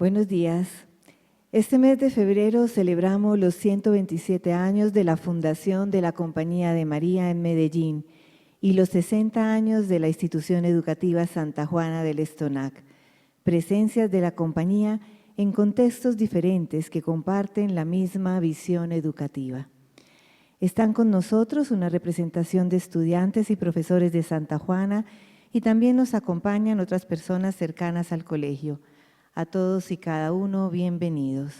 Buenos días. Este mes de febrero celebramos los 127 años de la fundación de la Compañía de María en Medellín y los 60 años de la institución educativa Santa Juana del Estonac, presencias de la compañía en contextos diferentes que comparten la misma visión educativa. Están con nosotros una representación de estudiantes y profesores de Santa Juana y también nos acompañan otras personas cercanas al colegio. A todos y cada uno, bienvenidos.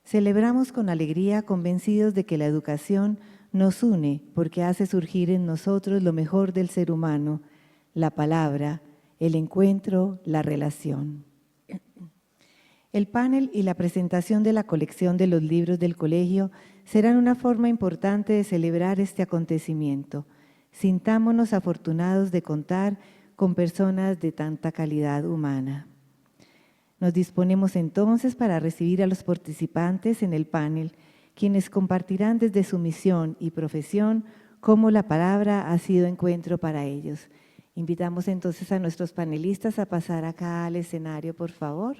Celebramos con alegría, convencidos de que la educación nos une porque hace surgir en nosotros lo mejor del ser humano, la palabra, el encuentro, la relación. El panel y la presentación de la colección de los libros del colegio serán una forma importante de celebrar este acontecimiento. Sintámonos afortunados de contar con personas de tanta calidad humana. Nos disponemos entonces para recibir a los participantes en el panel, quienes compartirán desde su misión y profesión cómo la palabra ha sido encuentro para ellos. Invitamos entonces a nuestros panelistas a pasar acá al escenario, por favor.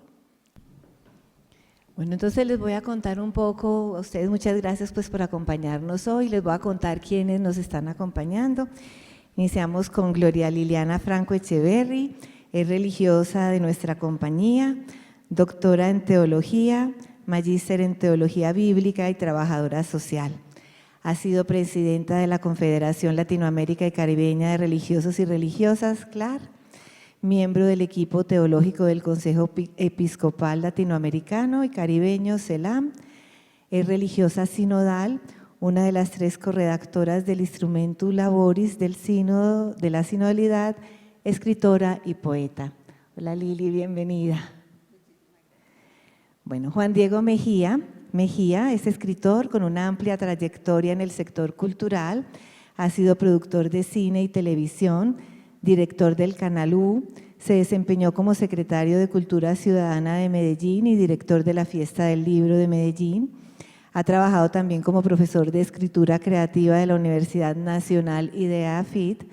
Bueno, entonces les voy a contar un poco, a ustedes muchas gracias pues por acompañarnos hoy, les voy a contar quiénes nos están acompañando. Iniciamos con Gloria Liliana Franco Echeverry, es religiosa de nuestra compañía, doctora en teología, magíster en teología bíblica y trabajadora social. Ha sido presidenta de la Confederación Latinoamérica y Caribeña de Religiosos y Religiosas, CLAR, miembro del equipo teológico del Consejo Episcopal Latinoamericano y Caribeño, CELAM, es religiosa sinodal, una de las 3 corredactoras del Instrumentum Laboris del Sínodo de la Sinodalidad, escritora y poeta. Hola Lili, bienvenida. Bueno, Juan Diego Mejía es escritor con una amplia trayectoria en el sector cultural, ha sido productor de cine y televisión, director del Canal U, se desempeñó como secretario de Cultura Ciudadana de Medellín y director de la Fiesta del Libro de Medellín. Ha trabajado también como profesor de escritura creativa de la Universidad Nacional IDEA-FIT,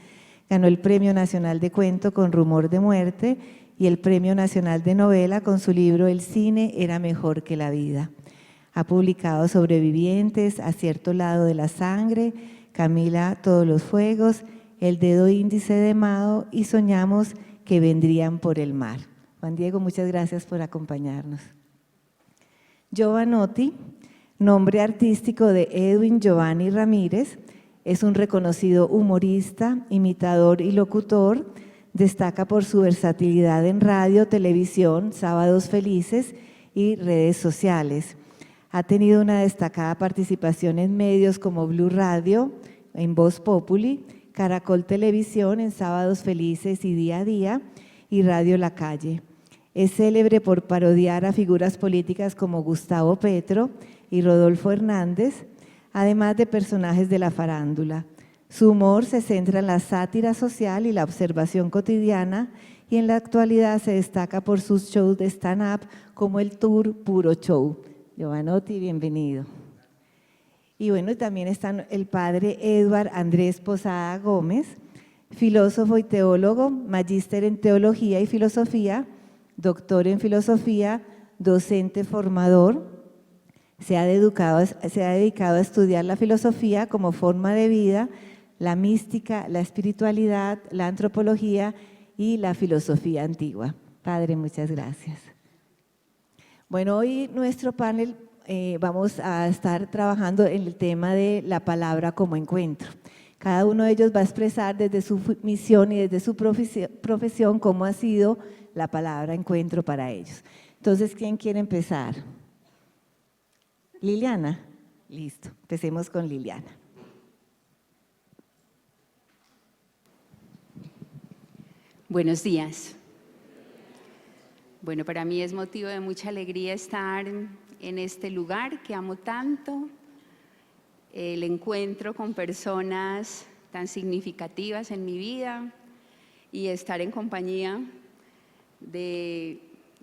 ganó el Premio Nacional de Cuento con Rumor de Muerte y el Premio Nacional de Novela con su libro El cine era mejor que la vida. Ha publicado Sobrevivientes, A cierto lado de la sangre, Camila, Todos los fuegos, El dedo índice de Mao y Soñamos que vendrían por el mar. Juan Diego, muchas gracias por acompañarnos. Giovanotti, nombre artístico de Edwin Giovanni Ramírez, es un reconocido humorista, imitador y locutor, destaca por su versatilidad en radio, televisión, Sábados Felices y redes sociales. Ha tenido una destacada participación en medios como Blue Radio, en Voz Populi, Caracol Televisión, en Sábados Felices y Día a Día, y Radio La Calle. Es célebre por parodiar a figuras políticas como Gustavo Petro y Rodolfo Hernández, además de personajes de la farándula. Su humor se centra en la sátira social y la observación cotidiana y en la actualidad se destaca por sus shows de stand-up como el Tour Puro Show. Giovanotti, bienvenido. Y bueno, también está el padre Edward Andrés Posada Gómez, filósofo y teólogo, magíster en teología y filosofía, doctor en filosofía, docente formador. Se ha dedicado a estudiar la filosofía como forma de vida, la mística, la espiritualidad, la antropología y la filosofía antigua. Padre, muchas gracias. Bueno, hoy nuestro panel vamos a estar trabajando en el tema de la palabra como encuentro. Cada uno de ellos va a expresar desde su misión y desde su profesión cómo ha sido la palabra encuentro para ellos. Entonces, ¿quién quiere empezar? Liliana, listo, empecemos con Liliana. Buenos días. Bueno, para mí es motivo de mucha alegría estar en este lugar que amo tanto, el encuentro con personas tan significativas en mi vida y estar en compañía de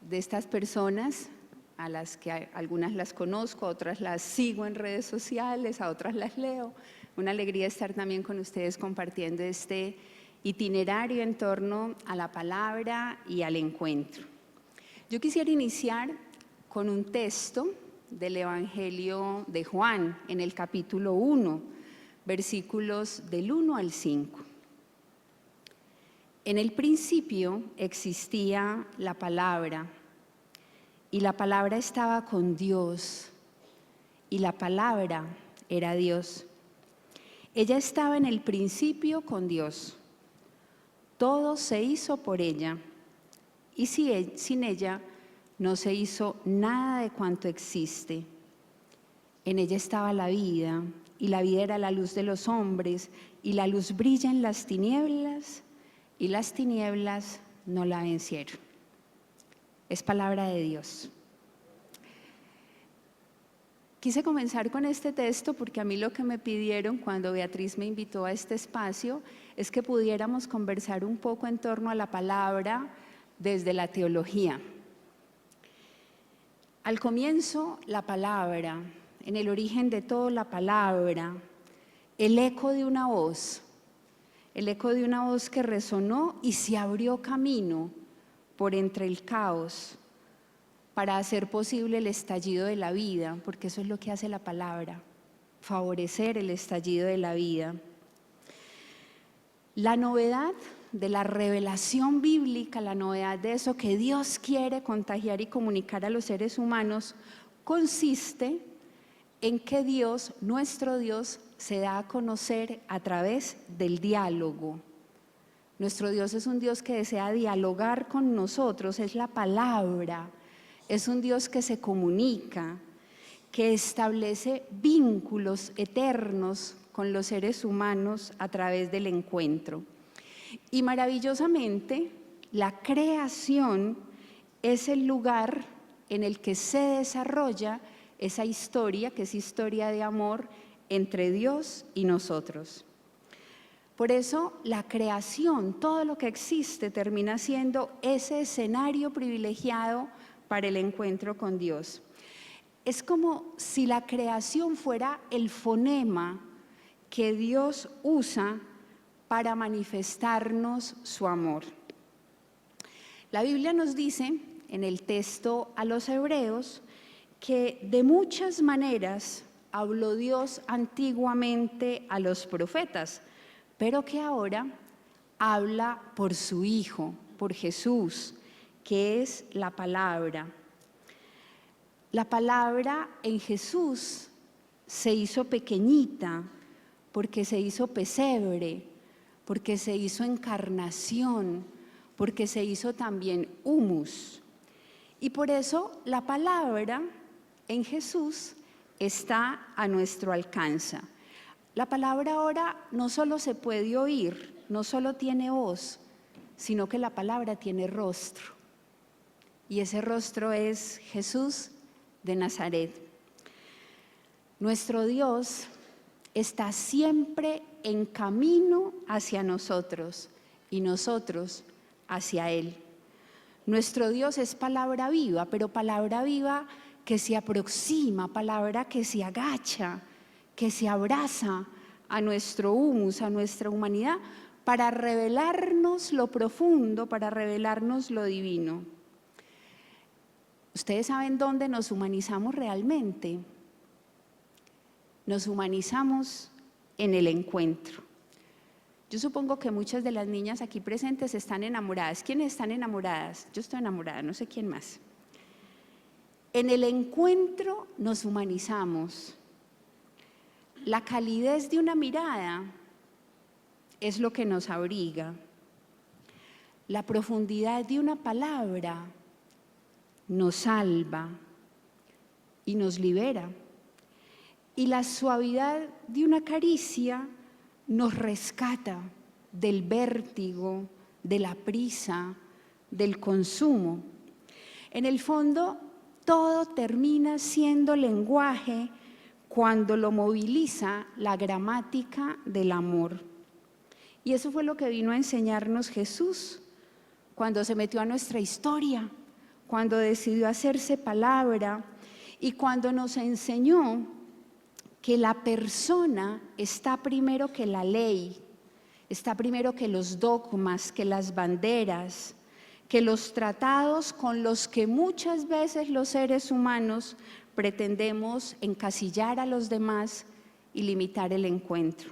estas personas a las que algunas las conozco, otras las sigo en redes sociales, a otras las leo. Una alegría estar también con ustedes compartiendo este itinerario en torno a la palabra y al encuentro. Yo quisiera iniciar con un texto del Evangelio de Juan, en el capítulo 1, versículos del 1 al 5. En el principio existía la palabra, y la palabra estaba con Dios, y la palabra era Dios. Ella estaba en el principio con Dios. Todo se hizo por ella, y sin ella no se hizo nada de cuanto existe. En ella estaba la vida, y la vida era la luz de los hombres, y la luz brilla en las tinieblas, y las tinieblas no la vencieron. Es palabra de Dios. Quise comenzar con este texto porque a mí lo que me pidieron cuando Beatriz me invitó a este espacio es que pudiéramos conversar un poco en torno a la palabra desde la teología. Al comienzo, la palabra, en el origen de todo la palabra, el eco de una voz que resonó y se abrió camino por entre el caos para hacer posible el estallido de la vida, porque eso es lo que hace la palabra, favorecer el estallido de la vida. La novedad de la revelación bíblica, la novedad de eso que Dios quiere contagiar y comunicar a los seres humanos, consiste en que Dios, nuestro Dios, se da a conocer a través del diálogo. Nuestro Dios es un Dios que desea dialogar con nosotros, es la palabra. Es un Dios que se comunica, que establece vínculos eternos con los seres humanos a través del encuentro. Y maravillosamente, la creación es el lugar en el que se desarrolla esa historia, que es historia de amor entre Dios y nosotros. Por eso la creación, todo lo que existe, termina siendo ese escenario privilegiado para el encuentro con Dios. Es como si la creación fuera el fonema que Dios usa para manifestarnos su amor. La Biblia nos dice en el texto a los hebreos que de muchas maneras habló Dios antiguamente a los profetas, pero que ahora habla por su Hijo, por Jesús, que es la palabra. La palabra en Jesús se hizo pequeñita porque se hizo pesebre, porque se hizo encarnación, porque se hizo también humus. Y por eso la palabra en Jesús está a nuestro alcance. La palabra ahora no solo se puede oír, no solo tiene voz, sino que la palabra tiene rostro. Y ese rostro es Jesús de Nazaret. Nuestro Dios está siempre en camino hacia nosotros y nosotros hacia Él. Nuestro Dios es palabra viva, pero palabra viva que se aproxima, palabra que se agacha, que se abraza a nuestro humus, a nuestra humanidad, para revelarnos lo profundo, para revelarnos lo divino. ¿Ustedes saben dónde nos humanizamos realmente? Nos humanizamos en el encuentro. Yo supongo que muchas de las niñas aquí presentes están enamoradas. ¿Quiénes están enamoradas? Yo estoy enamorada, no sé quién más. En el encuentro nos humanizamos. La calidez de una mirada es lo que nos abriga. La profundidad de una palabra nos salva y nos libera. Y la suavidad de una caricia nos rescata del vértigo, de la prisa, del consumo. En el fondo, todo termina siendo lenguaje cuando lo moviliza la gramática del amor. Y eso fue lo que vino a enseñarnos Jesús cuando se metió a nuestra historia, cuando decidió hacerse palabra y cuando nos enseñó que la persona está primero que la ley, está primero que los dogmas, que las banderas, que los tratados con los que muchas veces los seres humanos pretendemos encasillar a los demás y limitar el encuentro.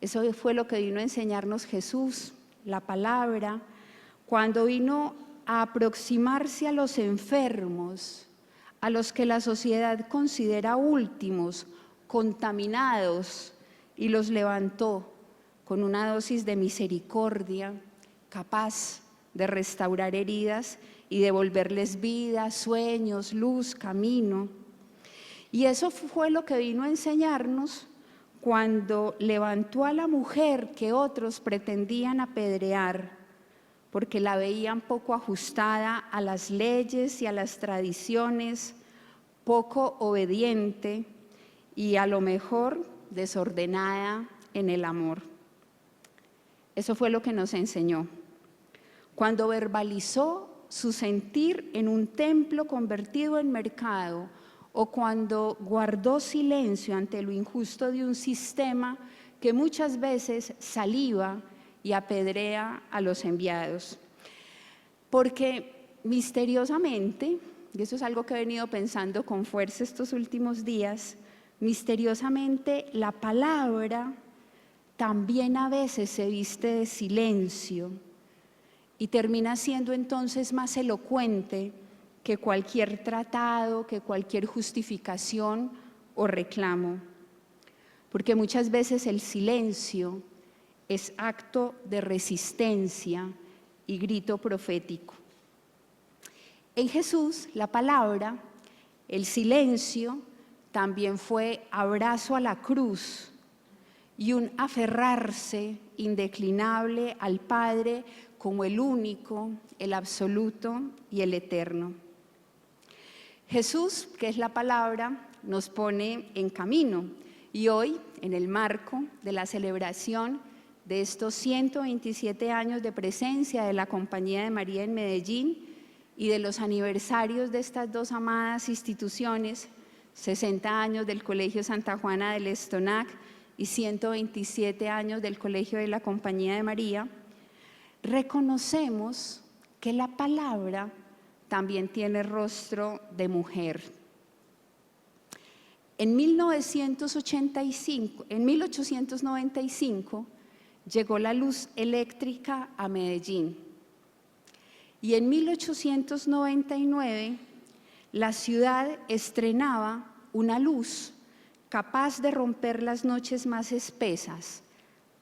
Eso fue lo que vino a enseñarnos Jesús, la palabra, cuando vino a aproximarse a los enfermos, a los que la sociedad considera últimos, contaminados, y los levantó con una dosis de misericordia capaz de restaurar heridas y devolverles vida, sueños, luz, camino. Y eso fue lo que vino a enseñarnos cuando levantó a la mujer que otros pretendían apedrear, porque la veían poco ajustada a las leyes y a las tradiciones, poco obediente y a lo mejor desordenada en el amor. Eso fue lo que nos enseñó. Cuando verbalizó su sentir en un templo convertido en mercado, o cuando guardó silencio ante lo injusto de un sistema que muchas veces saliva y apedrea a los enviados. Porque misteriosamente, y eso es algo que he venido pensando con fuerza estos últimos días, misteriosamente la palabra también a veces se viste de silencio y termina siendo entonces más elocuente que cualquier tratado, que cualquier justificación o reclamo. Porque muchas veces el silencio es acto de resistencia y grito profético. En Jesús, la palabra, el silencio, también fue abrazo a la cruz y un aferrarse indeclinable al Padre como el único, el absoluto y el eterno. Jesús, que es la palabra, nos pone en camino y hoy, en el marco de la celebración de estos 127 años de presencia de la Compañía de María en Medellín y de los aniversarios de estas dos amadas instituciones, 60 años del Colegio Santa Juana del Estonac y 127 años del Colegio de la Compañía de María, reconocemos que la palabra también tiene rostro de mujer. En 1895 llegó la luz eléctrica a Medellín y en 1899 la ciudad estrenaba una luz capaz de romper las noches más espesas,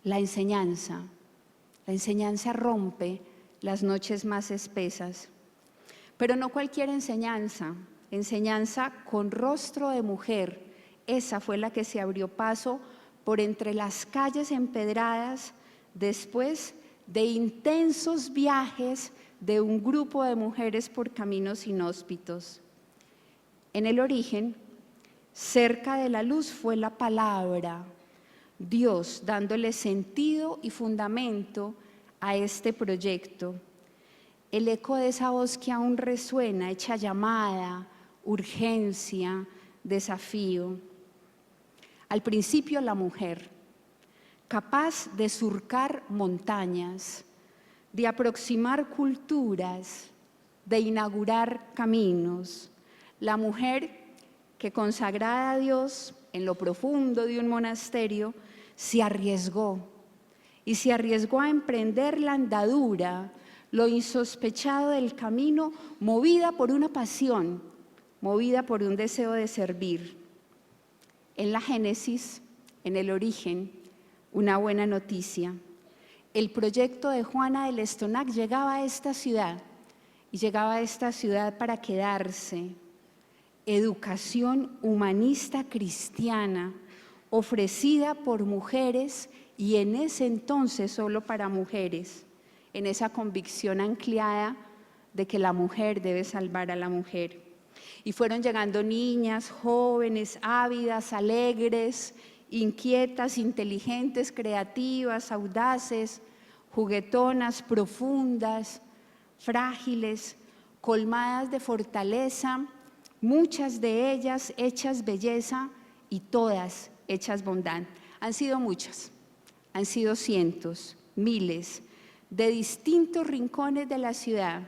la enseñanza. La enseñanza rompe las noches más espesas. Pero no cualquier enseñanza, enseñanza con rostro de mujer. Esa fue la que se abrió paso por entre las calles empedradas después de intensos viajes de un grupo de mujeres por caminos inhóspitos. En el origen, cerca de la luz fue la palabra, Dios dándole sentido y fundamento a este proyecto. El eco de esa voz que aún resuena, hecha llamada, urgencia, desafío. Al principio la mujer, capaz de surcar montañas, de aproximar culturas, de inaugurar caminos. La mujer que, consagrada a Dios en lo profundo de un monasterio, se arriesgó a emprender la andadura, lo insospechado del camino, movida por una pasión, movida por un deseo de servir. En la Génesis, en el origen, una buena noticia. El proyecto de Juana del Estonac llegaba a esta ciudad y llegaba a esta ciudad para quedarse. Educación humanista cristiana ofrecida por mujeres y en ese entonces solo para mujeres, en esa convicción anclada de que la mujer debe salvar a la mujer. Y fueron llegando niñas, jóvenes, ávidas, alegres, inquietas, inteligentes, creativas, audaces, juguetonas, profundas, frágiles, colmadas de fortaleza, muchas de ellas hechas belleza y todas hechas bondad. Han sido muchas, han sido cientos, miles, de distintos rincones de la ciudad,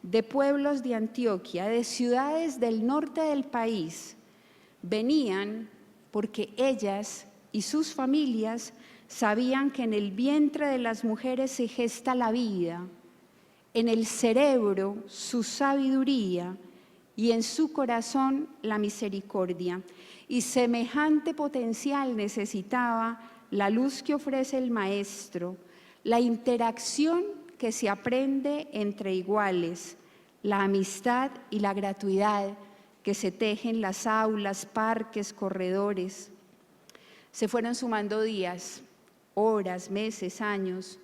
de pueblos de Antioquia, de ciudades del norte del país, venían porque ellas y sus familias sabían que en el vientre de las mujeres se gesta la vida, en el cerebro su sabiduría y en su corazón la misericordia. Y semejante potencial necesitaba la luz que ofrece el Maestro, la interacción que se aprende entre iguales, la amistad y la gratuidad que se tejen en las aulas, parques, corredores. Se fueron sumando días, horas, meses, años,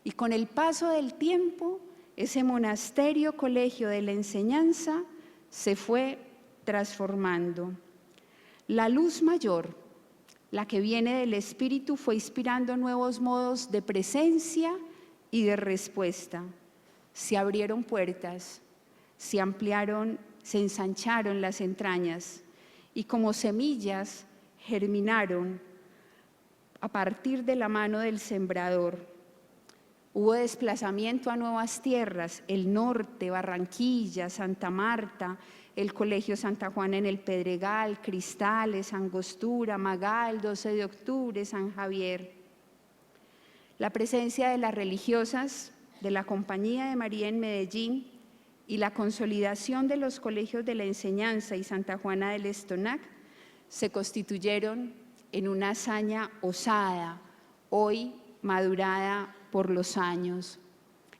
y con el paso del tiempo, ese monasterio, colegio de la enseñanza, se fue transformando. La luz mayor, la que viene del Espíritu, fue inspirando nuevos modos de presencia y de respuesta. Se abrieron puertas, se ampliaron, se ensancharon las entrañas y como semillas germinaron a partir de la mano del sembrador. Hubo desplazamiento a nuevas tierras, el norte, Barranquilla, Santa Marta, el Colegio Santa Juana en el Pedregal, Cristales, Angostura, Magal, 12 de octubre, San Javier. La presencia de las religiosas de la Compañía de María en Medellín y la consolidación de los colegios de la enseñanza y Santa Juana del Estonac se constituyeron en una hazaña osada, hoy madurada por los años.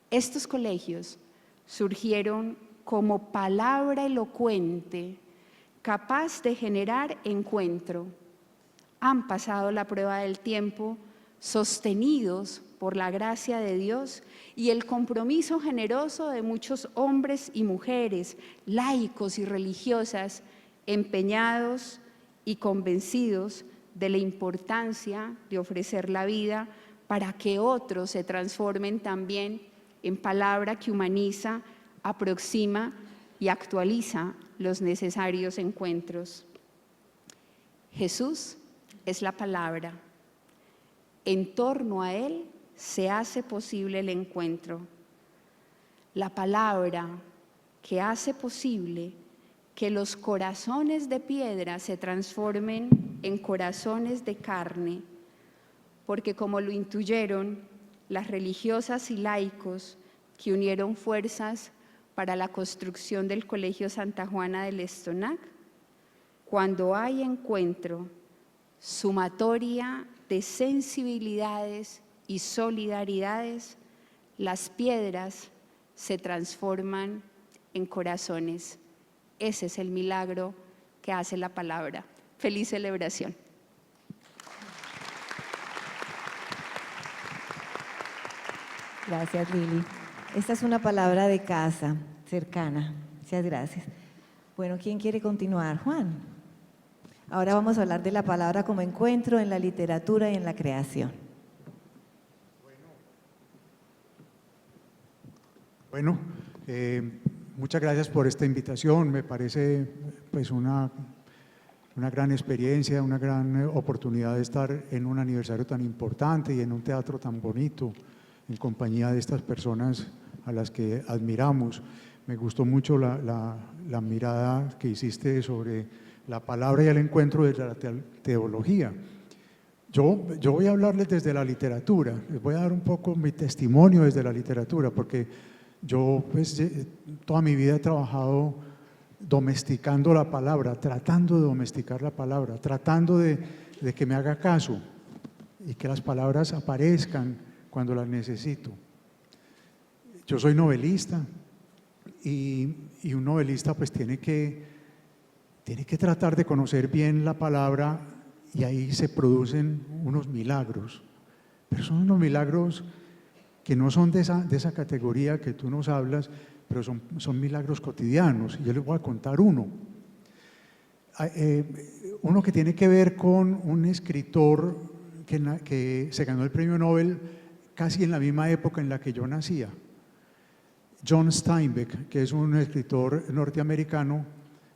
Estos colegios surgieron como palabra elocuente, capaz de generar encuentro. Han pasado la prueba del tiempo, sostenidos por la gracia de Dios y el compromiso generoso de muchos hombres y mujeres, laicos y religiosas, empeñados y convencidos de la importancia de ofrecer la vida para que otros se transformen también en palabra que humaniza, aproxima y actualiza los necesarios encuentros. Jesús es la palabra. En torno a Él se hace posible el encuentro. La palabra que hace posible que los corazones de piedra se transformen en corazones de carne, porque como lo intuyeron las religiosas y laicos que unieron fuerzas para la construcción del Colegio Santa Juana del Estonac, cuando hay encuentro, sumatoria de sensibilidades y solidaridades, las piedras se transforman en corazones. Ese es el milagro que hace la palabra. Feliz celebración. Gracias, Lili. Esta es una palabra de casa, cercana. Muchas gracias. Bueno, ¿quién quiere continuar? Juan. Ahora vamos a hablar de la palabra como encuentro en la literatura y en la creación. Bueno, muchas gracias por esta invitación. Me parece pues una gran experiencia, una gran oportunidad de estar en un aniversario tan importante y en un teatro tan bonito, en compañía de estas personas a las que admiramos. Me gustó mucho la mirada que hiciste sobre la palabra y el encuentro de la teología. Yo voy a hablarles desde la literatura, les voy a dar un poco mi testimonio desde la literatura, porque yo pues toda mi vida he trabajado domesticando la palabra, tratando de domesticar la palabra, tratando de que me haga caso y que las palabras aparezcan cuando las necesito. Yo soy novelista y un novelista pues tiene que tratar de conocer bien la palabra y ahí se producen unos milagros, pero son unos milagros que no son de esa categoría que tú nos hablas, pero son milagros cotidianos. Y yo les voy a contar uno. Uno que tiene que ver con un escritor que se ganó el premio Nobel casi en la misma época en la que yo nacía. John Steinbeck, que es un escritor norteamericano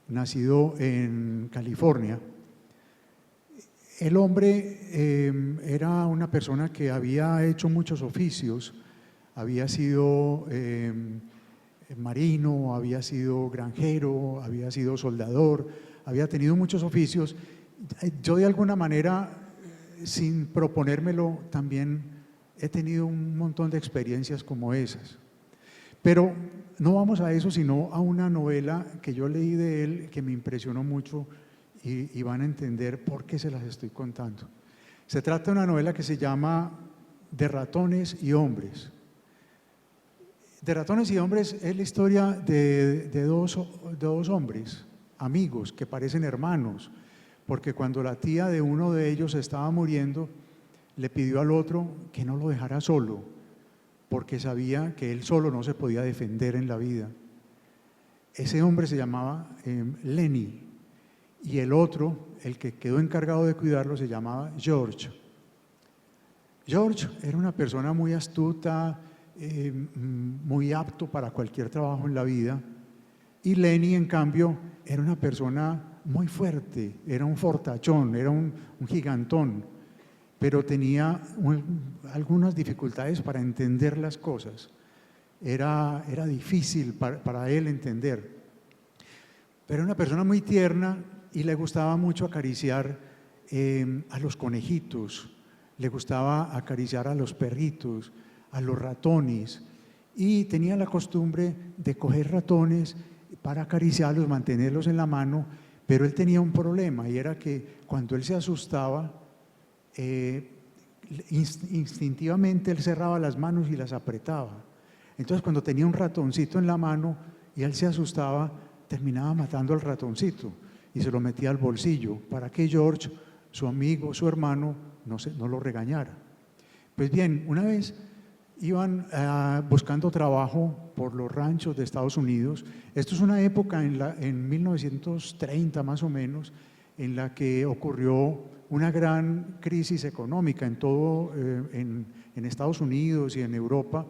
nacido en California. El hombre era una persona que había hecho muchos oficios, había sido marino, había sido granjero, había sido soldador, había tenido muchos oficios. Yo de alguna manera, sin proponérmelo, también he tenido un montón de experiencias como esas. Pero no vamos a eso, sino a una novela que yo leí de él que me impresionó mucho y van a entender por qué se las estoy contando. Se trata de una novela que se llama De ratones y hombres. De ratones y hombres es la historia de dos hombres, amigos, que parecen hermanos, porque cuando la tía de uno de ellos estaba muriendo, le pidió al otro que no lo dejara solo, porque sabía que él solo no se podía defender en la vida. Ese hombre se llamaba Lenny, y el otro, el que quedó encargado de cuidarlo, se llamaba George. George era una persona muy astuta, muy apto para cualquier trabajo en la vida, y Lenny, en cambio, era una persona muy fuerte, era un fortachón, era un gigantón, pero tenía algunas dificultades para entender las cosas. Era difícil para él entender. Pero era una persona muy tierna y le gustaba mucho acariciar a los conejitos, le gustaba acariciar a los perritos, a los ratones, y tenía la costumbre de coger ratones para acariciarlos, mantenerlos en la mano, pero él tenía un problema, y era que cuando él se asustaba, instintivamente él cerraba las manos y las apretaba. Entonces, cuando tenía un ratoncito en la mano y él se asustaba, terminaba matando al ratoncito y se lo metía al bolsillo para que George, su amigo, su hermano, no lo regañara. Pues bien, una vez iban buscando trabajo por los ranchos de Estados Unidos. Esto es una época en 1930 más o menos, en la que ocurrió una gran crisis económica en Estados Unidos y en Europa.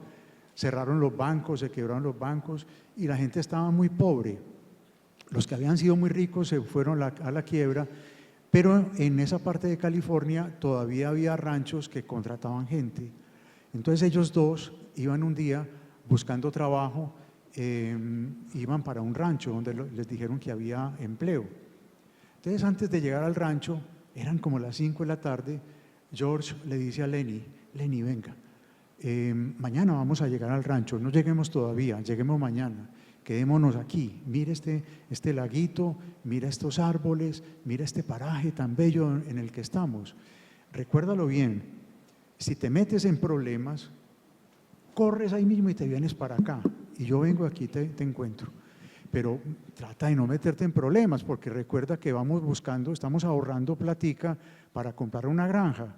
Cerraron los bancos, se quebraron los bancos y la gente estaba muy pobre. Los que habían sido muy ricos se fueron a la quiebra, pero en esa parte de California todavía había ranchos que contrataban gente. Entonces ellos dos iban un día buscando trabajo, iban para un rancho donde les dijeron que había empleo. Entonces, antes de llegar al rancho, eran como las 5 de la tarde, George le dice a Lenny, venga, mañana vamos a llegar al rancho, no lleguemos todavía, lleguemos mañana, quedémonos aquí, mira este laguito, mira estos árboles, mira este paraje tan bello en el que estamos. Recuérdalo bien, si te metes en problemas, corres ahí mismo y te vienes para acá, y yo vengo aquí, te encuentro. Pero trata de no meterte en problemas, porque recuerda que vamos buscando, estamos ahorrando platica para comprar una granja.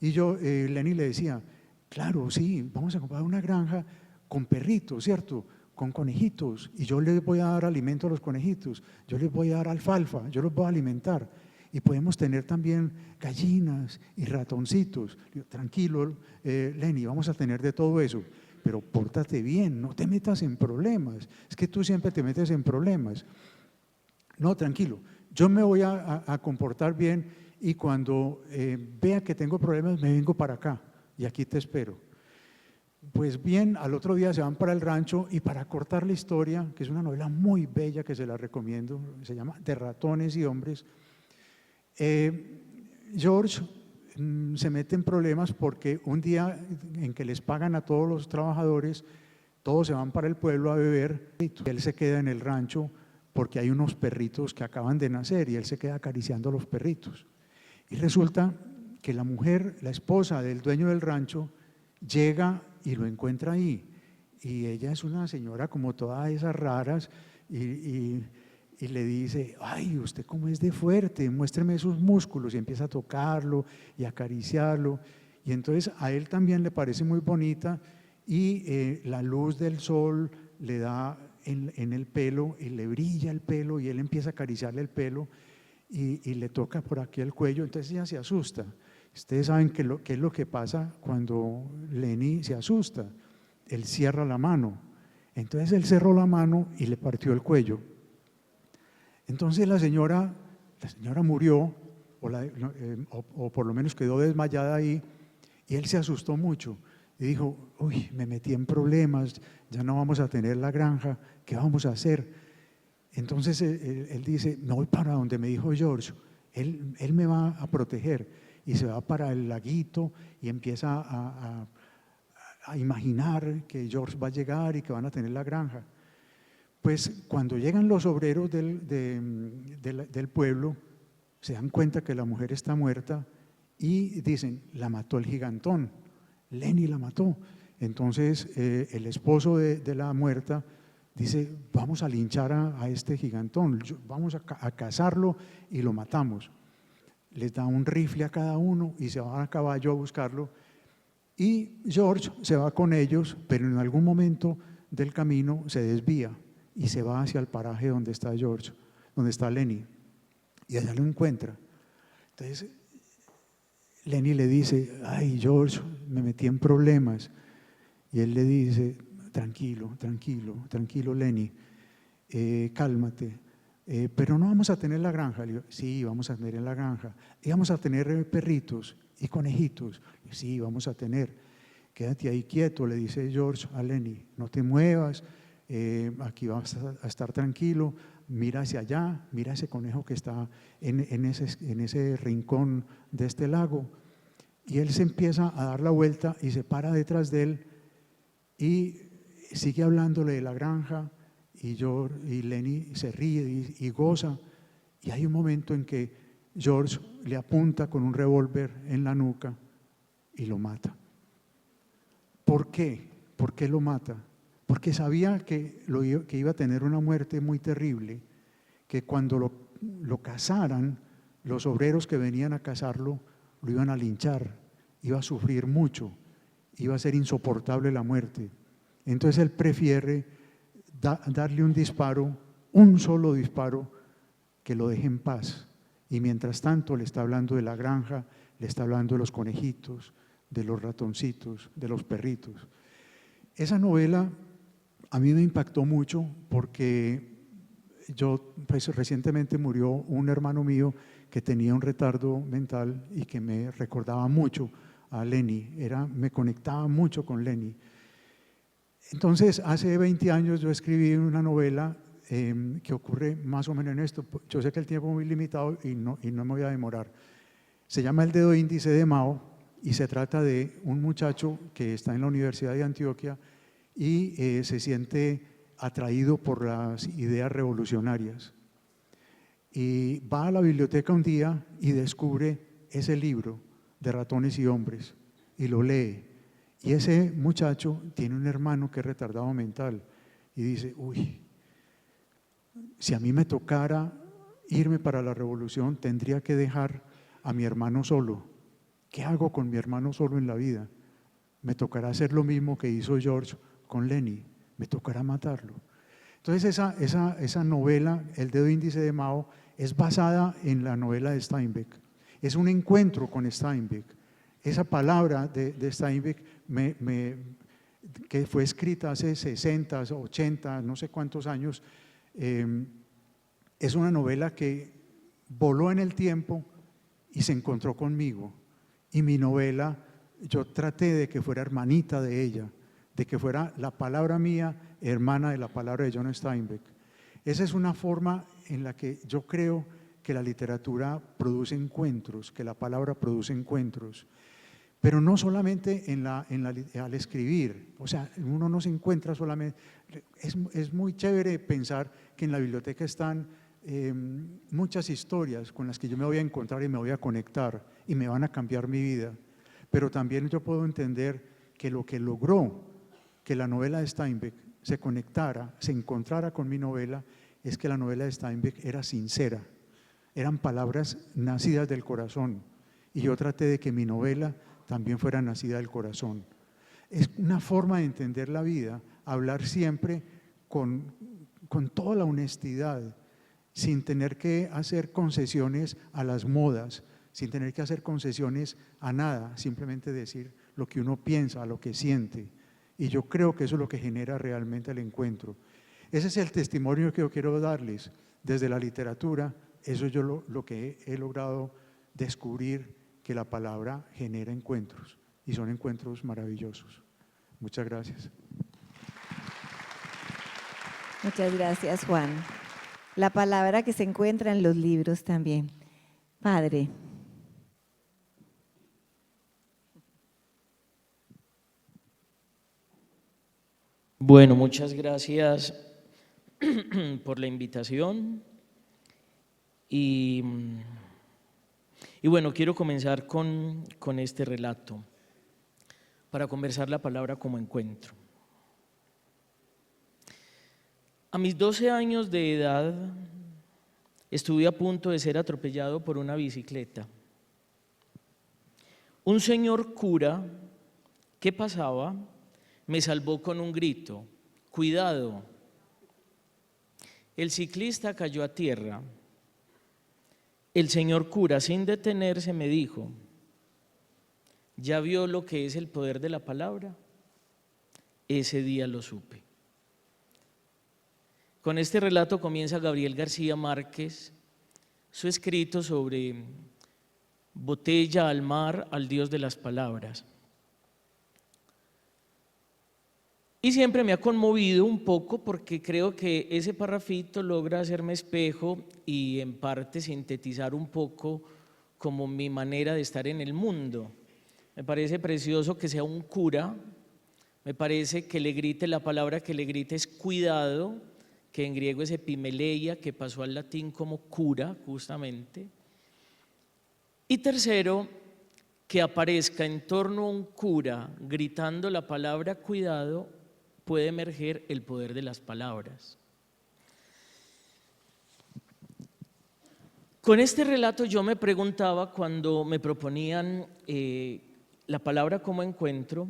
Y Lenny le decía, claro, sí, vamos a comprar una granja con perritos, ¿cierto? Con conejitos, y yo les voy a dar alimento a los conejitos, yo les voy a dar alfalfa, yo los voy a alimentar, y podemos tener también gallinas y ratoncitos. Digo, tranquilo, Lenny, vamos a tener de todo eso, pero pórtate bien, no te metas en problemas, es que tú siempre te metes en problemas. No, tranquilo, yo me voy a comportar bien, y cuando vea que tengo problemas me vengo para acá y aquí te espero. Pues bien, al otro día se van para el rancho, y para cortar la historia, que es una novela muy bella que se la recomiendo, se llama De ratones y hombres, George se mete en problemas porque un día en que les pagan a todos los trabajadores, todos se van para el pueblo a beber, y él se queda en el rancho porque hay unos perritos que acaban de nacer y él se queda acariciando a los perritos. Y resulta que la mujer, la esposa del dueño del rancho, llega y lo encuentra ahí, y ella es una señora como todas esas raras, y le dice, ay, usted cómo es de fuerte, muéstreme esos músculos, y empieza a tocarlo y acariciarlo, y entonces a él también le parece muy bonita, y la luz del sol le da en el pelo y le brilla el pelo, y él empieza a acariciarle el pelo y le toca por aquí el cuello. Entonces ella se asusta. Ustedes saben qué es lo que pasa cuando Lenny se asusta. Él cierra la mano. Entonces él cerró la mano y le partió el cuello. Entonces la señora murió, o por lo menos quedó desmayada ahí, y él se asustó mucho. y dijo, uy, me metí en problemas, ya no vamos a tener la granja, ¿qué vamos a hacer? Entonces él dice, me voy para donde me dijo George, él me va a proteger, y se va para el laguito y empieza a imaginar que George va a llegar y que van a tener la granja. Pues cuando llegan los obreros del pueblo, se dan cuenta que la mujer está muerta y dicen, la mató el gigantón, Lenny la mató. Entonces el esposo de la muerta dice, vamos a linchar a este gigantón, vamos a cazarlo y lo matamos. Les da un rifle a cada uno y se van a caballo a buscarlo. Y George se va con ellos, pero en algún momento del camino se desvía y se va hacia el paraje donde está George, donde está Lenny, y allá lo encuentra. Entonces Lenny le dice, ay George, me metí en problemas, y él le dice, tranquilo, tranquilo, tranquilo Lenny, cálmate, pero no vamos a tener la granja. Le digo, sí, vamos a tener la granja, y vamos a tener perritos y conejitos, sí, vamos a tener. Quédate ahí quieto, le dice George a Lenny, no te muevas, aquí vas a estar tranquilo, mira hacia allá, mira ese conejo que está en ese rincón de este lago. Y él se empieza a dar la vuelta y se para detrás de él y sigue hablándole de la granja, y Lenny se ríe y goza. Y hay un momento en que George le apunta con un revólver en la nuca y lo mata. ¿Por qué? ¿Por qué lo mata? Porque sabía que iba a tener una muerte muy terrible, que cuando lo cazaran, los obreros que venían a cazarlo lo iban a linchar, iba a sufrir mucho, iba a ser insoportable la muerte. Entonces él prefiere darle un disparo, un solo disparo, que lo deje en paz. Y mientras tanto le está hablando de la granja, le está hablando de los conejitos, de los ratoncitos, de los perritos. Esa novela a mí me impactó mucho porque pues recientemente murió un hermano mío que tenía un retardo mental y que me recordaba mucho a Lenny, me conectaba mucho con Lenny. Entonces, hace 20 años yo escribí una novela que ocurre más o menos en esto. Yo sé que el tiempo es muy limitado y no me voy a demorar. Se llama El dedo índice de Mao y se trata de un muchacho que está en la Universidad de Antioquia y se siente atraído por las ideas revolucionarias. Y va a la biblioteca un día y descubre ese libro de ratones y hombres y lo lee. Y ese muchacho tiene un hermano que es retardado mental y dice, uy, si a mí me tocara irme para la revolución, tendría que dejar a mi hermano solo. ¿Qué hago con mi hermano solo en la vida? Me tocará hacer lo mismo que hizo George con Lenny, me tocará matarlo. Entonces esa novela, El dedo índice de Mao, es basada en la novela de Steinbeck. Es un encuentro con Steinbeck. Esa palabra de Steinbeck que fue escrita hace 60, 80, no sé cuántos años, es una novela que voló en el tiempo y se encontró conmigo. Y mi novela, yo traté de que fuera hermanita de ella, de que fuera la palabra mía, hermana de la palabra de John Steinbeck. Esa es una forma en la que yo creo que la literatura produce encuentros, que la palabra produce encuentros. Pero no solamente al escribir, o sea, uno no se encuentra solamente, es muy chévere pensar que en la biblioteca están muchas historias con las que yo me voy a encontrar y me voy a conectar y me van a cambiar mi vida, pero también yo puedo entender que lo que logró que la novela de Steinbeck se conectara, se encontrara con mi novela, es que la novela de Steinbeck era sincera, eran palabras nacidas del corazón, y yo traté de que mi novela también fuera nacida del corazón. Es una forma de entender la vida, hablar siempre con toda la honestidad, sin tener que hacer concesiones a las modas, sin tener que hacer concesiones a nada, simplemente decir lo que uno piensa, lo que siente. Y yo creo que eso es lo que genera realmente el encuentro. Ese es el testimonio que yo quiero darles desde la literatura. Eso es yo lo que he logrado descubrir, que la palabra genera encuentros y son encuentros maravillosos. Muchas gracias. Muchas gracias, Juan. La palabra que se encuentra en los libros también. Padre. Bueno, muchas gracias por la invitación y bueno, quiero comenzar con este relato para conversar la palabra como encuentro. A mis 12 años de edad estuve a punto de ser atropellado por una bicicleta. Un señor cura que pasaba me salvó con un grito: ¡cuidado! El ciclista cayó a tierra. El señor cura, sin detenerse, me dijo: ¿ya vio lo que es el poder de la palabra? Ese día lo supe. Con este relato comienza Gabriel García Márquez su escrito sobre Botella al mar, al Dios de las palabras. Y siempre me ha conmovido un poco porque creo que ese parrafito logra hacerme espejo y en parte sintetizar un poco como mi manera de estar en el mundo. Me parece precioso que sea un cura, me parece que le grite, la palabra que le grite es cuidado, que en griego es epimeleia, que pasó al latín como cura justamente. Y tercero, que aparezca en torno a un cura gritando la palabra cuidado, puede emerger el poder de las palabras. Con este relato yo me preguntaba cuando me proponían la palabra como encuentro,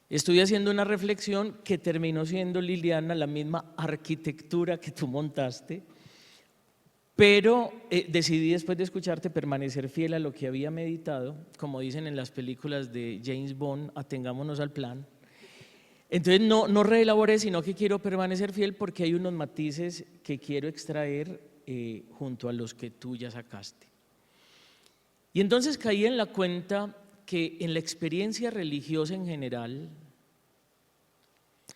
estoy haciendo una reflexión que terminó siendo, Liliana, la misma arquitectura que tú montaste, pero decidí después de escucharte permanecer fiel a lo que había meditado, como dicen en las películas de James Bond, atengámonos al plan. Entonces no reelaboré, sino que quiero permanecer fiel porque hay unos matices que quiero extraer junto a los que tú ya sacaste. Y entonces caí en la cuenta que en la experiencia religiosa en general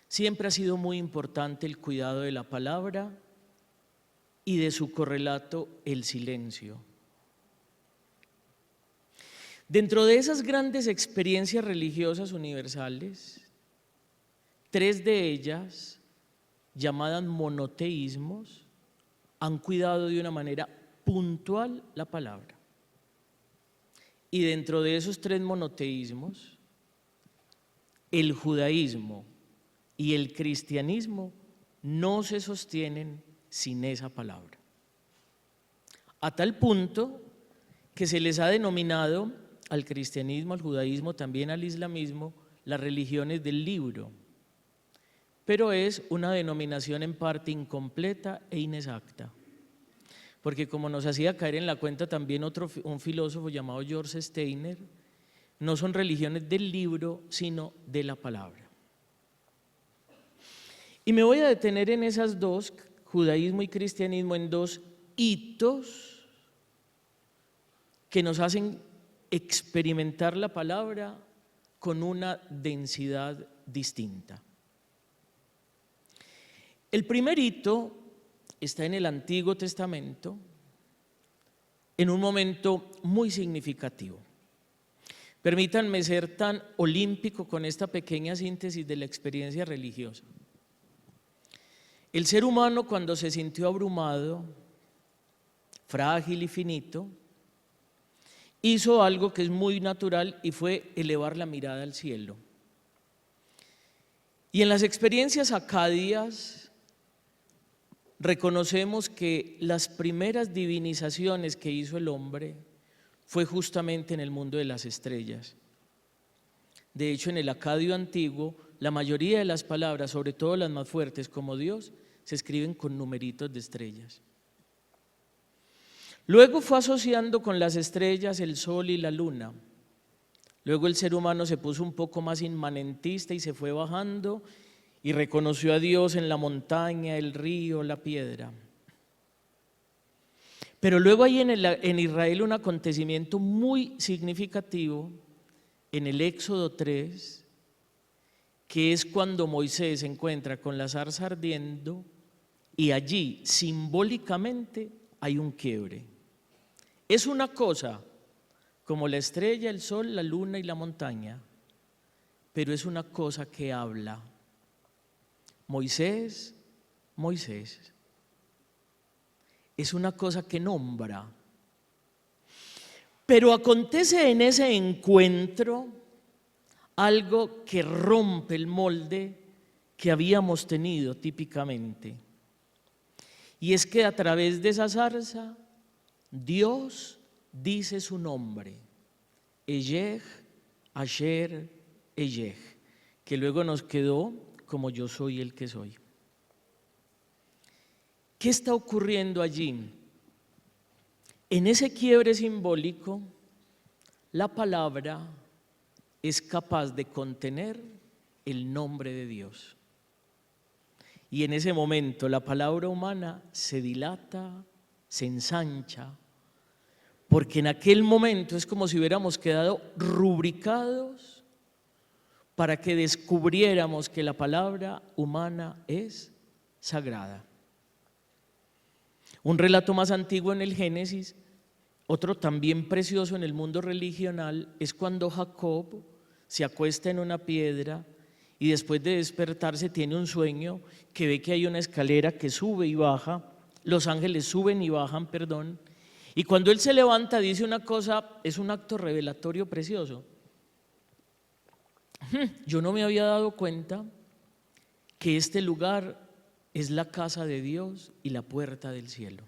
siempre ha sido muy importante el cuidado de la palabra y de su correlato, el silencio. Dentro de esas grandes experiencias religiosas universales, 3 de ellas, llamadas monoteísmos, han cuidado de una manera puntual la palabra. Y dentro de esos 3 monoteísmos, el judaísmo y el cristianismo no se sostienen sin esa palabra. A tal punto que se les ha denominado al cristianismo, al judaísmo, también al islamismo, las religiones del libro. Pero es una denominación en parte incompleta e inexacta, porque como nos hacía caer en la cuenta también un filósofo llamado George Steiner, no son religiones del libro, sino de la palabra. Y me voy a detener en esas dos, judaísmo y cristianismo, en 2 hitos que nos hacen experimentar la palabra con una densidad distinta. El primer hito está en el Antiguo Testamento, en un momento muy significativo. Permítanme ser tan olímpico con esta pequeña síntesis de la experiencia religiosa. El ser humano, cuando se sintió abrumado, frágil y finito, hizo algo que es muy natural y fue elevar la mirada al cielo. Y en las experiencias acadias reconocemos que las primeras divinizaciones que hizo el hombre fue justamente en el mundo de las estrellas. De hecho, en el acadio antiguo, la mayoría de las palabras, sobre todo las más fuertes como Dios, se escriben con numeritos de estrellas. Luego fue asociando con las estrellas el sol y la luna. Luego el ser humano se puso un poco más inmanentista y se fue bajando y reconoció a Dios en la montaña, el río, la piedra. Pero luego hay en Israel un acontecimiento muy significativo en el Éxodo 3, que es cuando Moisés se encuentra con la zarza ardiendo y allí simbólicamente hay un quiebre. Es una cosa como la estrella, el sol, la luna y la montaña, pero es una cosa que habla. Moisés, Moisés. Es una cosa que nombra. Pero acontece en ese encuentro algo que rompe el molde que habíamos tenido típicamente. Y es que a través de esa zarza, Dios dice su nombre, Eyej, Asher, Eyej, que luego nos quedó como yo soy el que soy. ¿Qué está ocurriendo allí? En ese quiebre simbólico, la palabra es capaz de contener el nombre de Dios. Y en ese momento la palabra humana se dilata, se ensancha, porque en aquel momento es como si hubiéramos quedado rubricados para que descubriéramos que la palabra humana es sagrada. Un relato más antiguo en el Génesis, otro también precioso en el mundo religional, es cuando Jacob se acuesta en una piedra y después de despertarse tiene un sueño que ve que hay una escalera que sube y baja, los ángeles suben y bajan, perdón, y cuando él se levanta dice una cosa, es un acto revelatorio precioso. Yo no me había dado cuenta que este lugar es la casa de Dios y la puerta del cielo.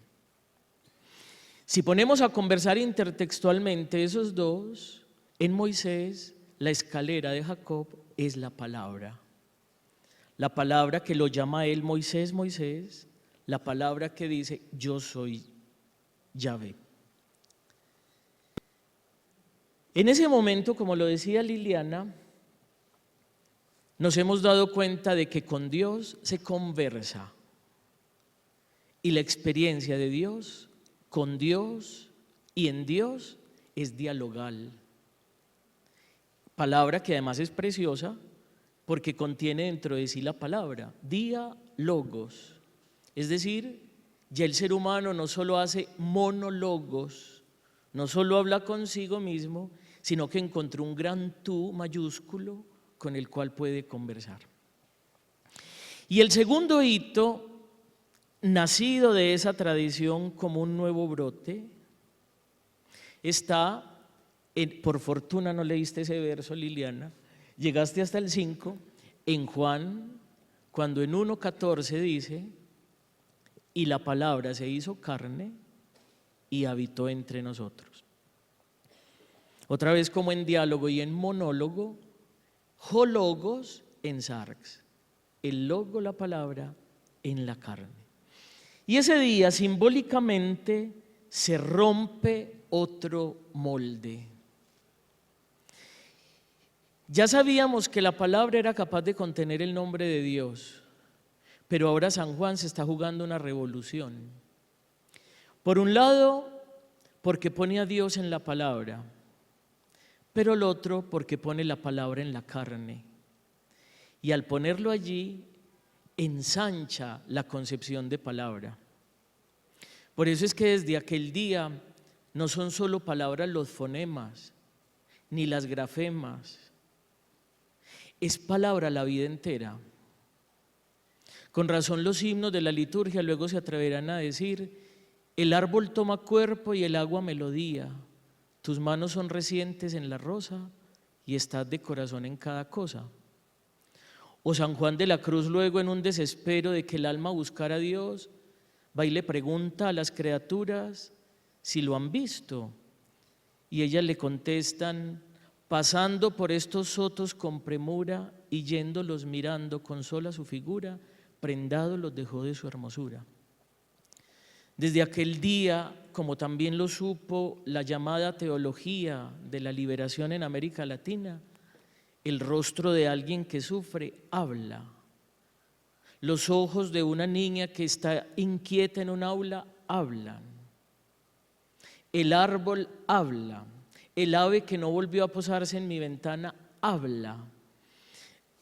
Si ponemos a conversar intertextualmente esos dos, en Moisés, la escalera de Jacob es la palabra que lo llama a él Moisés, Moisés, la palabra que dice yo soy Yahvé. En ese momento, como lo decía Liliana, nos hemos dado cuenta de que con Dios se conversa y la experiencia de Dios, con Dios y en Dios es dialogal. Palabra que además es preciosa porque contiene dentro de sí la palabra, diálogos. Es decir, ya el ser humano no solo hace monólogos, no solo habla consigo mismo, sino que encontró un gran tú mayúsculo con el cual puede conversar. Y el segundo hito, nacido de esa tradición como un nuevo brote, está, por fortuna no leíste ese verso, Liliana, llegaste hasta el 5, en Juan, cuando en 1:14 dice, y la palabra se hizo carne y habitó entre nosotros. Otra vez como en diálogo y en monólogo, hologos en sarx, el logo, la palabra, en la carne. Y ese día simbólicamente se rompe otro molde. Ya sabíamos que la palabra era capaz de contener el nombre de Dios, pero ahora San Juan se está jugando una revolución. Por un lado, porque pone a Dios en la palabra, pero el otro porque pone la palabra en la carne. Y al ponerlo allí, ensancha la concepción de palabra. Por eso es que desde aquel día no son solo palabras los fonemas, ni las grafemas, es palabra la vida entera. Con razón los himnos de la liturgia luego se atreverán a decir, el árbol toma cuerpo y el agua melodía, tus manos son recientes en la rosa y estás de corazón en cada cosa. O San Juan de la Cruz luego en un desespero de que el alma buscara a Dios, va y le pregunta a las criaturas si lo han visto y ellas le contestan, pasando por estos sotos con premura y yéndolos mirando con sola su figura, prendado los dejó de su hermosura. Desde aquel día, como también lo supo la llamada teología de la liberación en América Latina, el rostro de alguien que sufre habla. Los ojos de una niña que está inquieta en un aula hablan. El árbol habla. El ave que no volvió a posarse en mi ventana habla.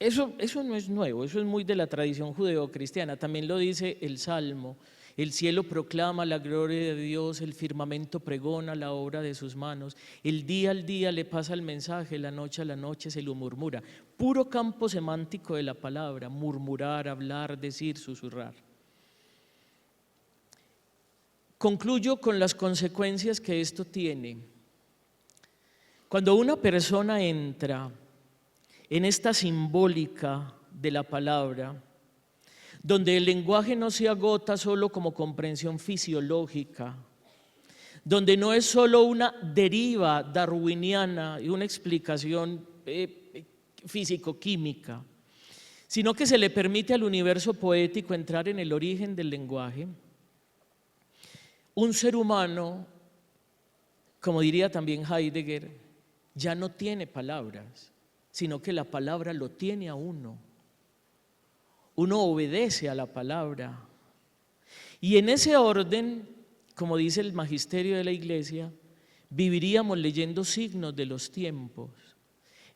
Eso no es nuevo, eso es muy de la tradición judeocristiana. También lo dice el Salmo: el cielo proclama la gloria de Dios, el firmamento pregona la obra de sus manos, el día al día le pasa el mensaje, la noche a la noche se lo murmura. Puro campo semántico de la palabra: murmurar, hablar, decir, susurrar. Concluyo con las consecuencias que esto tiene. Cuando una persona entra en esta simbólica de la palabra, donde el lenguaje no se agota solo como comprensión fisiológica, donde no es solo una deriva darwiniana y una explicación físico-química, sino que se le permite al universo poético entrar en el origen del lenguaje, un ser humano, como diría también Heidegger, ya no tiene palabras, sino que la palabra lo tiene a uno. Uno obedece a la palabra. Y en ese orden, como dice el magisterio de la Iglesia, viviríamos leyendo signos de los tiempos,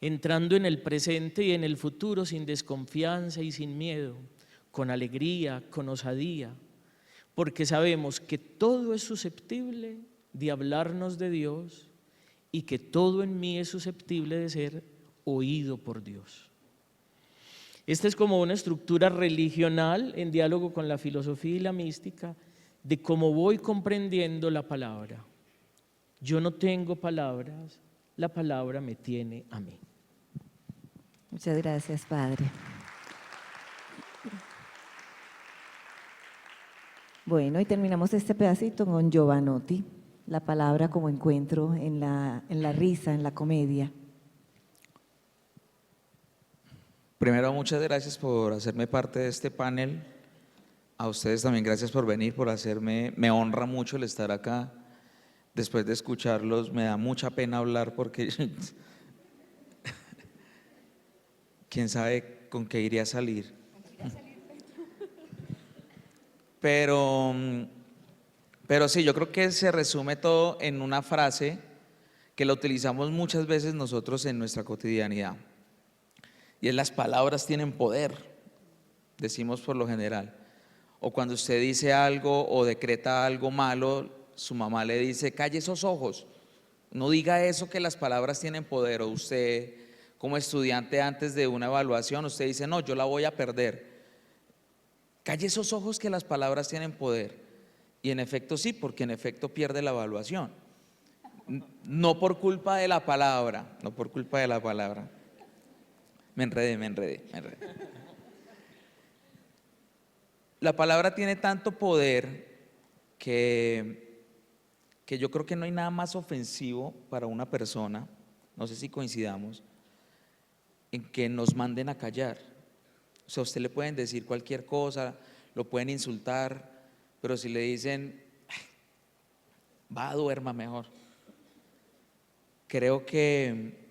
entrando en el presente y en el futuro sin desconfianza y sin miedo, con alegría, con osadía, porque sabemos que todo es susceptible de hablarnos de Dios y que todo en mí es susceptible de ser oído por Dios. Esta es como una estructura religional en diálogo con la filosofía y la mística de cómo voy comprendiendo la palabra. Yo no tengo palabras, la palabra me tiene a mí. Muchas gracias, Padre. Bueno, y terminamos este pedacito con Giovanotti, la palabra como encuentro en la risa, en la comedia. Primero, muchas gracias por hacerme parte de este panel. A ustedes también gracias por venir, por hacerme, me honra mucho el estar acá. Después de escucharlos me da mucha pena hablar porque quién sabe con qué iría a salir. Pero sí, yo creo que se resume todo en una frase que la utilizamos muchas veces nosotros en nuestra cotidianidad. Y es: las palabras tienen poder, decimos por lo general. O cuando usted dice algo o decreta algo malo, su mamá le dice: calle esos ojos, no diga eso, que las palabras tienen poder. O usted, como estudiante, antes de una evaluación, usted dice: no, yo la voy a perder. Calle esos ojos, que las palabras tienen poder. Y en efecto sí, porque en efecto pierde la evaluación. No por culpa de la palabra, no por culpa de la palabra. Me enredé. La palabra tiene tanto poder que yo creo que no hay nada más ofensivo para una persona, no sé si coincidamos, en que nos manden a callar. O sea, a usted le pueden decir cualquier cosa, lo pueden insultar, pero si le dicen: va, duerma mejor. Creo que